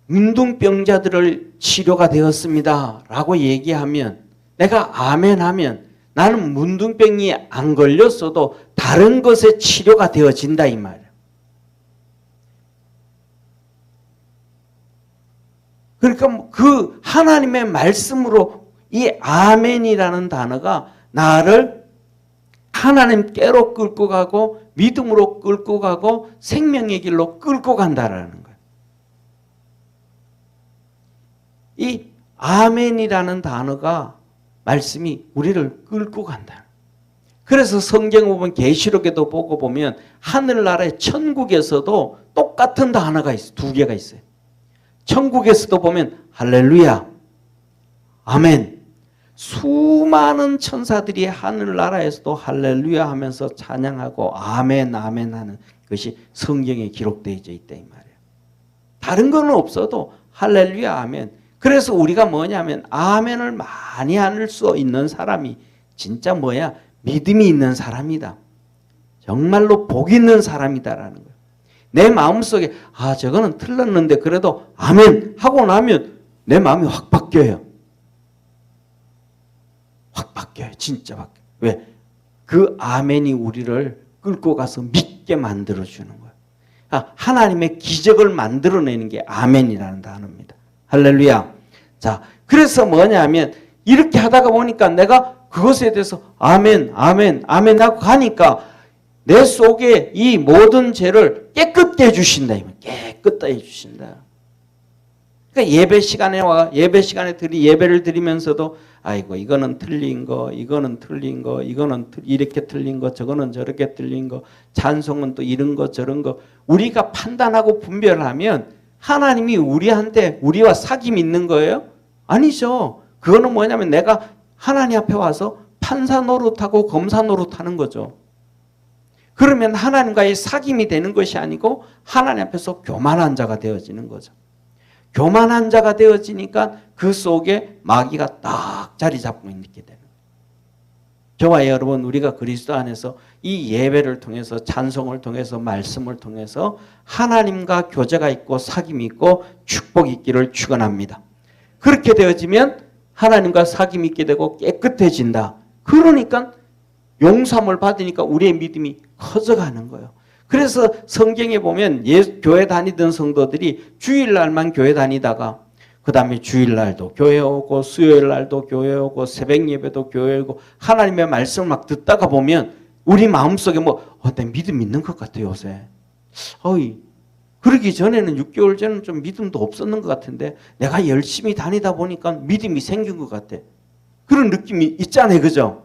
문둥병자들을 치료가 되었습니다 라고 얘기하면 내가 아멘하면 나는 문둥병이 안 걸렸어도 다른 것에 치료가 되어진다 이 말이에요. 그러니까 그 하나님의 말씀으로 이 아멘이라는 단어가 나를 하나님께로 끌고 가고 믿음으로 끌고 가고 생명의 길로 끌고 간다라는 거예요. 이 아멘이라는 단어가 말씀이 우리를 끌고 간다. 그래서 성경 보면 계시록에도 보고 보면 하늘나라의 천국에서도 똑같은 단어가 있어요. 두 개가 있어요. 천국에서도 보면 할렐루야, 아멘. 수많은 천사들이 하늘나라에서도 할렐루야 하면서 찬양하고 아멘, 아멘 하는 것이 성경에 기록되어 있다 이 말이에요. 다른 건 없어도 할렐루야, 아멘. 그래서 우리가 뭐냐면 아멘을 많이 할 수 있는 사람이 진짜 뭐야? 믿음이 있는 사람이다. 정말로 복 있는 사람이다라는 거예요. 내 마음속에 저거는 틀렸는데 그래도 아멘 하고 나면 내 마음이 확 바뀌어요. 확 바뀌어요. 진짜 바뀌어요. 왜? 그 아멘이 우리를 끌고 가서 믿게 만들어주는 거예요. 하나님의 기적을 만들어내는 게 아멘이라는 단어입니다. 할렐루야. 자, 그래서 뭐냐면 이렇게 하다가 보니까 내가 그것에 대해서 아멘, 아멘, 아멘 하고 가니까 내 속에 이 모든 죄를 깨끗게 해주신다. 깨끗하게 해주신다. 그러니까 예배 시간에 예배를 드리면서도 아이고 이거는 틀린 거, 이거는 틀린 거, 이거는 이렇게 틀린 거, 저거는 저렇게 틀린 거, 찬송은 또 이런 거 저런 거 우리가 판단하고 분별하면 하나님이 우리한테 우리와 사귐이 있는 거예요? 아니죠. 그거는 뭐냐면 내가 하나님 앞에 와서 판사 노릇하고 검사 노릇하는 거죠. 그러면 하나님과의 사귐이 되는 것이 아니고 하나님 앞에서 교만한 자가 되어지는 거죠. 교만한 자가 되어지니까 그 속에 마귀가 딱 자리 잡고 있게 되는 거예요. 저와 여러분 우리가 그리스도 안에서 이 예배를 통해서 찬송을 통해서 말씀을 통해서 하나님과 교제가 있고 사귐이 있고 축복이 있기를 축원합니다. 그렇게 되어지면 하나님과 사귐이 있게 되고 깨끗해진다. 그러니까 용서함을 받으니까 우리의 믿음이 커져가는 거예요. 그래서 성경에 보면 교회 다니던 성도들이 주일날만 교회 다니다가 그 다음에 주일날도 교회 오고 수요일날도 교회 오고 새벽 예배도 교회 오고 하나님의 말씀을 막 듣다가 보면 우리 마음속에 내 믿음 있는 것 같아요 요새. 그러기 전에는 6개월 전에는 좀 믿음도 없었는 것 같은데 내가 열심히 다니다 보니까 믿음이 생긴 것 같아. 그런 느낌이 있잖아요. 그죠?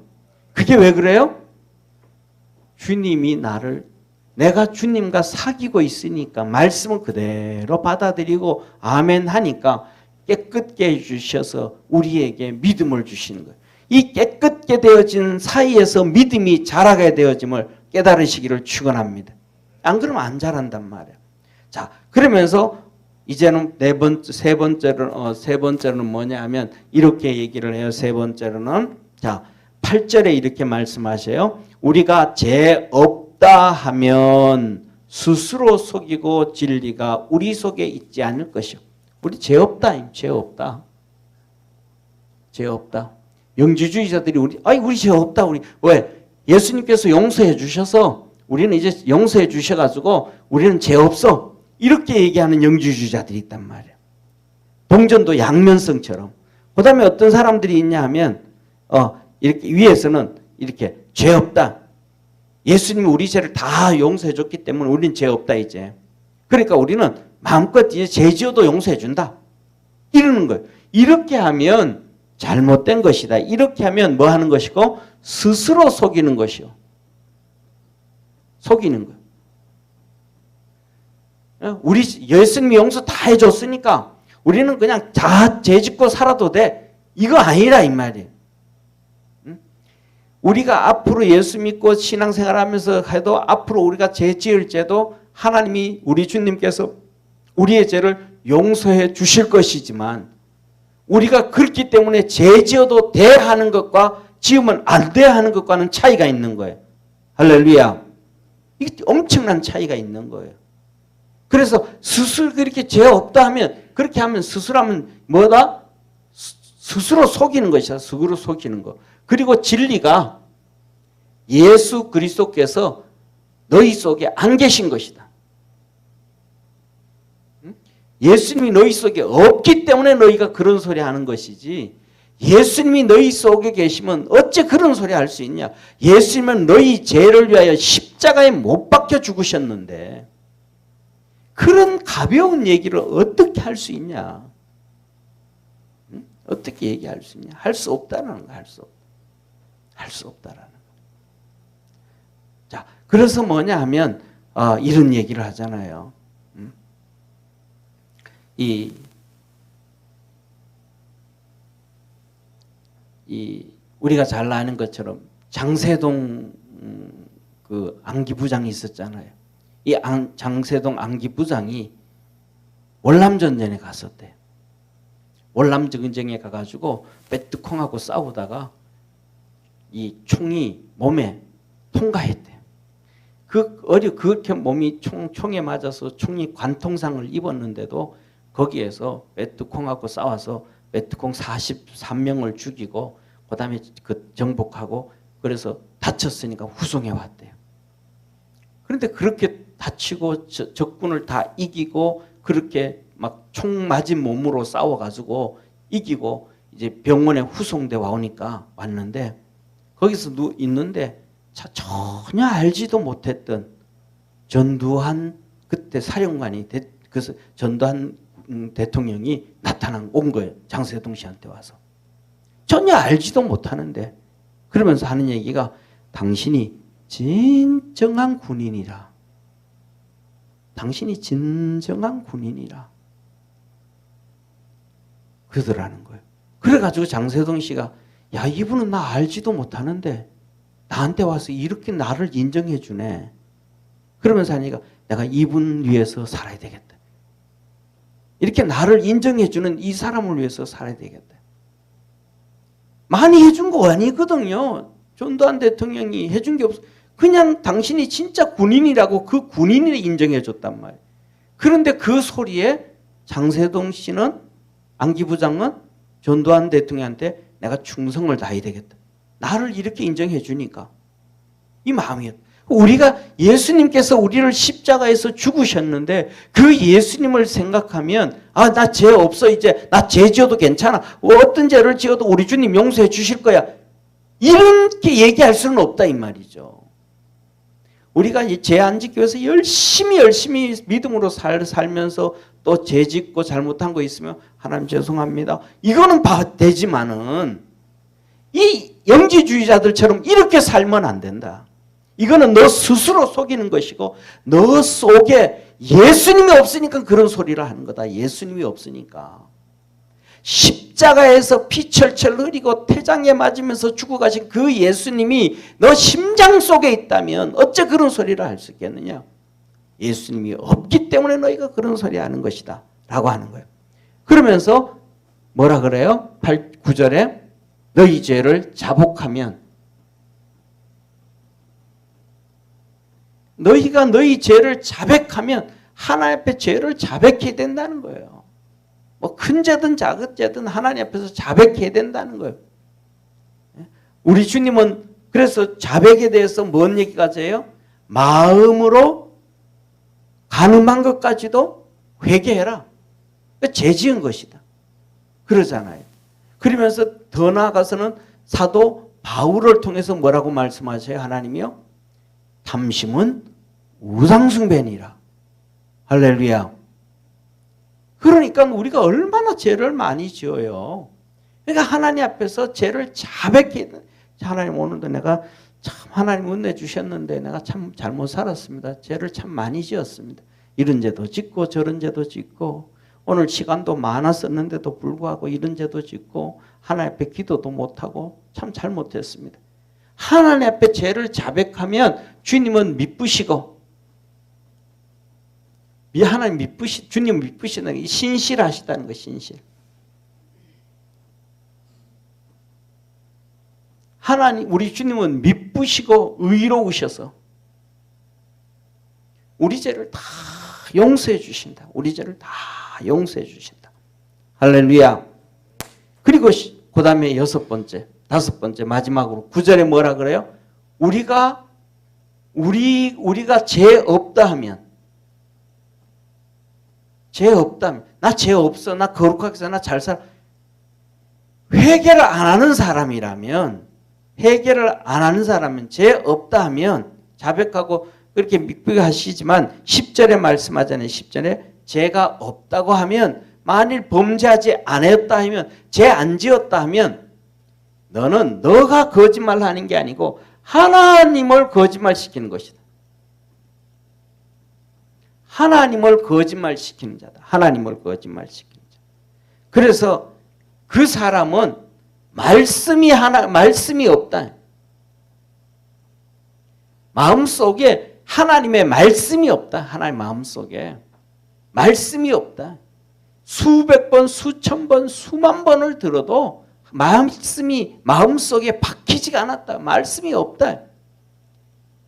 그게 왜 그래요? 주님이 내가 주님과 사귀고 있으니까 말씀을 그대로 받아들이고 아멘 하니까 깨끗게 해주셔서 우리에게 믿음을 주시는 거예요. 이 깨끗게 되어진 사이에서 믿음이 자라게 되어짐을 깨달으시기를 축원합니다. 안 그러면 안 자란단 말이에요. 자, 그러면서 이제는 세 번째로는 뭐냐 하면 이렇게 얘기를 해요. 세 번째로는 자, 8절에 이렇게 말씀하셔요. 우리가 죄 없다 하면 스스로 속이고 진리가 우리 속에 있지 않을 것이요. 우리 죄 없다. 죄 없다. 죄 없다. 영지주의자들이 우리 죄 없다. 우리 왜? 예수님께서 용서해 주셔서 우리는 이제 용서해 주셔가지고 우리는 죄 없어. 이렇게 얘기하는 영지주의자들이 있단 말이에요. 동전도 양면성처럼. 그 다음에 어떤 사람들이 있냐 하면 이렇게 위에서는 이렇게 죄 없다. 예수님이 우리 죄를 다 용서해 줬기 때문에 우리는 죄 없다 이제. 그러니까 우리는 마음껏 이제 죄 지어도 용서해 준다. 이러는 거예요. 이렇게 하면 잘못된 것이다. 이렇게 하면 뭐 하는 것이고 스스로 속이는 것이요. 속이는 거예요. 우리 예수님이 용서 다 해줬으니까 우리는 그냥 다 죄 짓고 살아도 돼. 이거 아니라 이 말이에요. 우리가 앞으로 예수 믿고 신앙생활하면서 해도 앞으로 우리가 죄 지을 죄도 하나님이 우리 주님께서 우리의 죄를 용서해 주실 것이지만 우리가 그렇기 때문에 죄 지어도 돼 하는 것과 지으면 안 돼 하는 것과는 차이가 있는 거예요. 할렐루야. 이게 엄청난 차이가 있는 거예요. 그래서 스스로 그렇게 죄 없다 하면 그렇게 하면 스스로 하면 뭐다? 스스로 속이는 것이야. 스스로 속이는 거. 그리고 진리가 예수 그리스도께서 너희 속에 안 계신 것이다. 예수님이 너희 속에 없기 때문에 너희가 그런 소리 하는 것이지 예수님이 너희 속에 계시면 어째 그런 소리 할 수 있냐. 예수님은 너희 죄를 위하여 십자가에 못 박혀 죽으셨는데 그런 가벼운 얘기를 어떻게 할 수 있냐. 어떻게 얘기할 수 있냐. 할 수 없다는 거. 할 수 없다라는 거. 그래서 뭐냐 하면 이런 얘기를 하잖아요. 이 우리가 잘 아는 것처럼 장세동 그 안기부장이 있었잖아요. 이 장세동 안기부장이 월남전쟁에 갔었대요. 월남전쟁에 가가지고 빼뚜콩하고 싸우다가 이 총이 몸에 통과했대요. 그렇게 몸이 총에 맞아서 총이 관통상을 입었는데도 거기에서 빼뚜콩하고 싸워서 빼뚜콩 43명을 죽이고 그다음에 그 정복하고 그래서 다쳤으니까 후송해 왔대요. 그런데 그렇게 다치고 적군을 다 이기고 그렇게 막 총 맞은 몸으로 싸워가지고 이기고 이제 병원에 후송돼 와오니까 왔는데 거기서 있는데 전혀 알지도 못했던 전두환 그때 사령관이 그래서 전두환 대통령이 온 거예요. 장세동 씨한테 와서. 전혀 알지도 못하는데 그러면서 하는 얘기가 당신이 진정한 군인이라. 당신이 진정한 군인이라. 그러더라는 거예요. 그래가지고 장세동 씨가 야 이분은 나 알지도 못하는데 나한테 와서 이렇게 나를 인정해 주네. 그러면서 하니까 내가 이분 위해서 살아야 되겠다. 이렇게 나를 인정해 주는 이 사람을 위해서 살아야 되겠다. 많이 해준 거 아니거든요. 전두환 대통령이 해준 게 없어. 그냥 당신이 진짜 군인이라고 그 군인을 인정해 줬단 말이에요. 그런데 그 소리에 장세동 씨는 안기부장은 전두환 대통령한테 내가 충성을 다해야 되겠다. 나를 이렇게 인정해 주니까 이 마음이에요. 우리가 예수님께서 우리를 십자가에서 죽으셨는데 그 예수님을 생각하면 나 죄 없어 이제 나 죄 지어도 괜찮아. 어떤 죄를 지어도 우리 주님 용서해 주실 거야. 이렇게 얘기할 수는 없다 이 말이죠. 우리가 죄 안 짓기 위해서 열심히 믿음으로 살면서 또 죄 짓고 잘못한 거 있으면 하나님 죄송합니다. 이거는 되지만은 이 영지주의자들처럼 이렇게 살면 안 된다. 이거는 너 스스로 속이는 것이고 너 속에 예수님이 없으니까 그런 소리를 하는 거다. 예수님이 없으니까. 십자가에서 피 철철 흘리고 태장에 맞으면서 죽어가신 그 예수님이 너 심장 속에 있다면 어째 그런 소리를 할 수 있겠느냐. 예수님이 없기 때문에 너희가 그런 소리 하는 것이다 라고 하는 거예요. 그러면서 뭐라 그래요? 9절에 너희 죄를 자복하면 너희가 너희 죄를 자백하면 하나님 앞에 죄를 자백해야 된다는 거예요. 뭐 큰 죄든 작은 죄든 하나님 앞에서 자백해야 된다는 거예요. 우리 주님은 그래서 자백에 대해서 뭔 얘기까지 해요? 마음으로 가늠한 것까지도 회개해라. 그러니까 죄 지은 것이다. 그러잖아요. 그러면서 더 나아가서는 사도 바울을 통해서 뭐라고 말씀하세요? 하나님이요? 탐심은 우상숭배니라. 할렐루야. 그러니까 우리가 얼마나 죄를 많이 지어요. 그러니까 하나님 앞에서 죄를 자백해. 하나님 오늘도 내가 참 하나님 은혜 주셨는데 내가 참 잘못 살았습니다. 죄를 참 많이 지었습니다. 이런 죄도 짓고 저런 죄도 짓고 오늘 시간도 많았었는데도 불구하고 이런 죄도 짓고 하나님 앞에 기도도 못하고 참 잘못했습니다. 하나님 앞에 죄를 자백하면 주님은 미쁘시고 하나님 주님 미쁘시다는 게 신실하시다는 거 신실. 하나님 우리 주님은 미쁘시고 의로우셔서 우리 죄를 다 용서해 주신다. 우리 죄를 다 용서해 주신다. 할렐루야. 그리고 그 다음에 다섯 번째 마지막으로 9절에 뭐라 그래요? 우리가 죄 없다 하면 나 죄 없어. 나 거룩하게 살아. 나 잘 살아. 회개를 안 하는 사람이라면 죄 없다 하면 자백하고 그렇게 믿고 하시지만 10절에 말씀하잖아요. 10절에 죄가 없다고 하면 만일 범죄하지 않았다 하면 죄 안 지었다 하면 너가 거짓말하는 게 아니고 하나님을 거짓말시키는 것이다. 하나님을 거짓말시키는 자다. 하나님을 거짓말시키는 자. 그래서 그 사람은 말씀이 없다. 마음속에 하나님의 말씀이 없다. 하나님 마음속에 말씀이 없다. 수백 번, 수천 번, 수만 번을 들어도 말씀이 마음속에 박히지가 않았다. 말씀이 없다.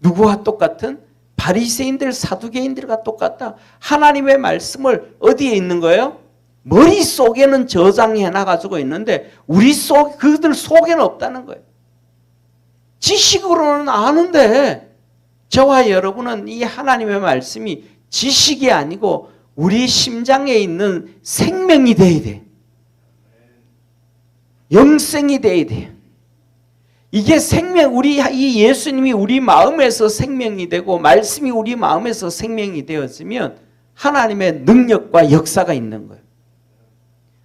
누구와 똑같은? 바리새인들, 사두개인들과 똑같다. 하나님의 말씀을 어디에 있는 거예요? 머릿속에는 저장해 놔가지고 있는데 그들 속에는 없다는 거예요. 지식으로는 아는데 저와 여러분은 이 하나님의 말씀이 지식이 아니고 우리 심장에 있는 생명이 돼야 돼. 영생이 돼야 돼. 이게 이 예수님이 우리 마음에서 생명이 되고 말씀이 우리 마음에서 생명이 되었으면 하나님의 능력과 역사가 있는 거예요.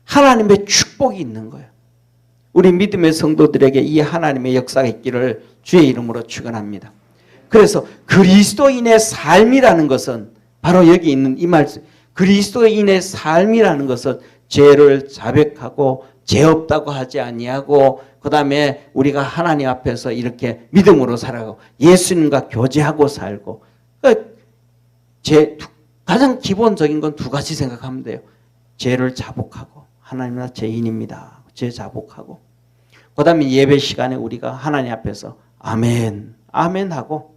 하나님의 축복이 있는 거예요. 우리 믿음의 성도들에게 이 하나님의 역사가 있기를 주의 이름으로 축원합니다. 그래서 그리스도인의 삶이라는 것은 바로 여기 있는 이 말씀, 그리스도인의 삶이라는 것은 죄를 자백하고 죄 없다고 하지 아니하고 그 다음에 우리가 하나님 앞에서 이렇게 믿음으로 살아가고 예수님과 교제하고 살고 가장 기본적인 건 두 가지 생각하면 돼요. 죄를 자복하고 하나님 나 죄인입니다. 죄 자복하고 그 다음에 예배 시간에 우리가 하나님 앞에서 아멘 아멘 하고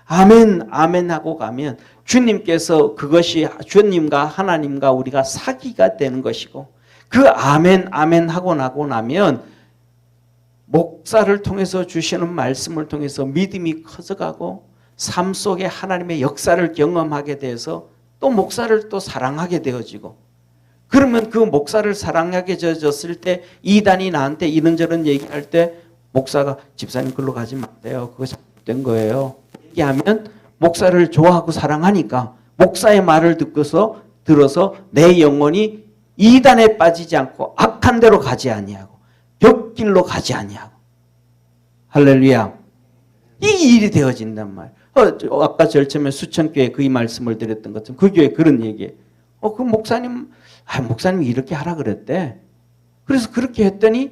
아멘 아멘 하고 가면 주님께서 그것이 주님과 하나님과 우리가 사귀가 되는 것이고 그 아멘 아멘 하고 나고 나면 목사를 통해서 주시는 말씀을 통해서 믿음이 커져가고 삶 속에 하나님의 역사를 경험하게 돼서 또 목사를 또 사랑하게 되어지고 그러면 그 목사를 사랑하게 되어졌을 때 이단이 나한테 이런저런 얘기할 때 목사가 집사님 글로 가지 마세요. 그거 잘못된 거예요. 얘기하면 목사를 좋아하고 사랑하니까 목사의 말을 들어서 내 영혼이 이단에 빠지지 않고 악한 데로 가지 아니하고 벽길로 가지 아니하고 할렐루야. 이 일이 되어진단 말이에요. 아까 제일 처음에 수천교회 그 이 말씀을 드렸던 것처럼 그 교회 그런 얘기예요. 그 목사님이 이렇게 하라 그랬대. 그래서 그렇게 했더니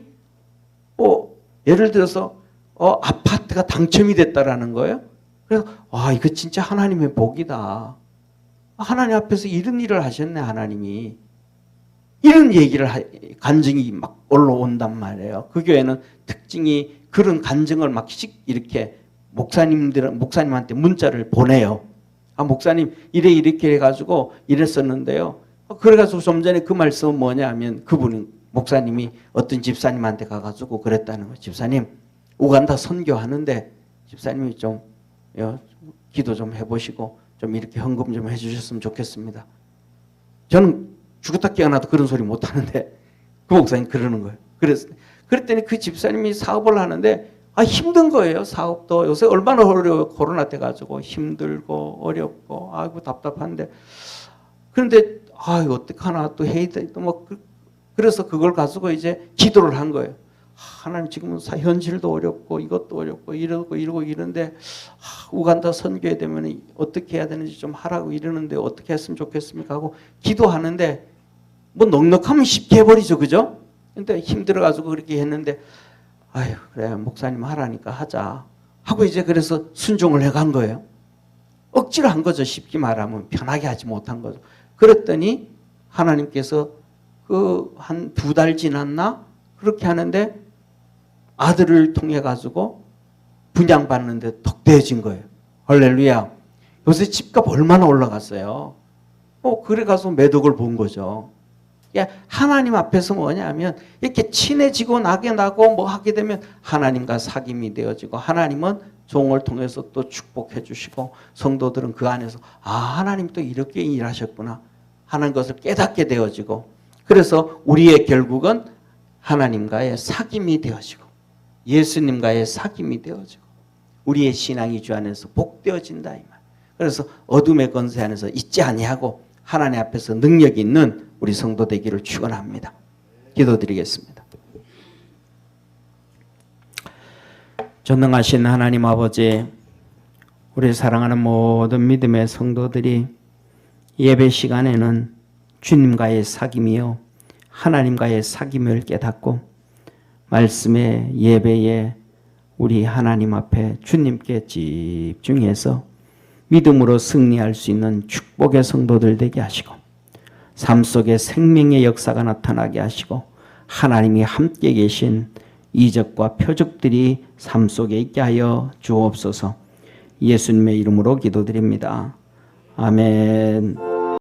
예를 들어서 아파트가 당첨이 됐다라는 거예요. 그래서 이거 진짜 하나님의 복이다. 하나님 앞에서 이런 일을 하셨네 하나님이. 이런 얘기를 간증이 막 올라온단 말이에요. 그 교회는 특징이 그런 간증을 막 이렇게 목사님한테 문자를 보내요. 목사님 이렇게 해가지고 이랬었는데요. 그래가지고 좀 전에 그 말씀은 뭐냐 하면 목사님이 어떤 집사님한테 가가지고 그랬다는 거예요. 집사님 우간다 선교하는데 집사님이 좀 기도 좀 해보시고 좀 이렇게 헌금 좀 해주셨으면 좋겠습니다. 저는 죽었다 깨어나도 그런 소리 못하는데 그 목사님 그러는 거예요. 그랬더니 그 집사님이 사업을 하는데 힘든 거예요. 사업도 요새 얼마나 어려워요. 코로나 때 가지고 힘들고 어렵고 아이고 답답한데 그런데 어떡하나 또 해야 돼. 그래서 그걸 가지고 이제 기도를 한 거예요. 하나님 지금은 현실도 어렵고 이것도 어렵고 이러고 이러는데 우간다 선교에 되면 어떻게 해야 되는지 좀 하라고 이러는데 어떻게 했으면 좋겠습니까 하고 기도하는데 넉넉하면 쉽게 해버리죠. 그죠? 근데 힘들어가지고 그렇게 했는데 그래 목사님 하라니까 하자 하고 이제 그래서 순종을 해간 거예요. 억지로 한 거죠. 쉽게 말하면 편하게 하지 못한 거죠. 그랬더니 하나님께서 한 2달 지났나 그렇게 하는데 아들을 통해 가지고 분양받는데 덕대해진 거예요. 할렐루야. 요새 집값 얼마나 올라갔어요. 그래 가서 매덕을 본 거죠. 하나님 앞에서 뭐냐면 이렇게 친해지고 나고 하게 되면 하나님과 사귐이 되어지고 하나님은 종을 통해서 또 축복해 주시고 성도들은 그 안에서 하나님 또 이렇게 일하셨구나 하는 것을 깨닫게 되어지고 그래서 우리의 결국은 하나님과의 사귐이 되어지고 예수님과의 사귐이 되어지고 우리의 신앙이 주 안에서 복되어진다 이 말. 그래서 어둠의 권세 안에서 있지 아니하고 하나님 앞에서 능력 있는 우리 성도 되기를 축원합니다. 기도드리겠습니다. 전능하신 하나님 아버지, 우리 사랑하는 모든 믿음의 성도들이 예배 시간에는 주님과의 사귐이요 하나님과의 사귐을 깨닫고 말씀의 예배에 우리 하나님 앞에 주님께 집중해서 믿음으로 승리할 수 있는 축복의 성도들 되게 하시고 삶 속에 생명의 역사가 나타나게 하시고 하나님이 함께 계신 이적과 표적들이 삶 속에 있게 하여 주옵소서. 예수님의 이름으로 기도드립니다. 아멘.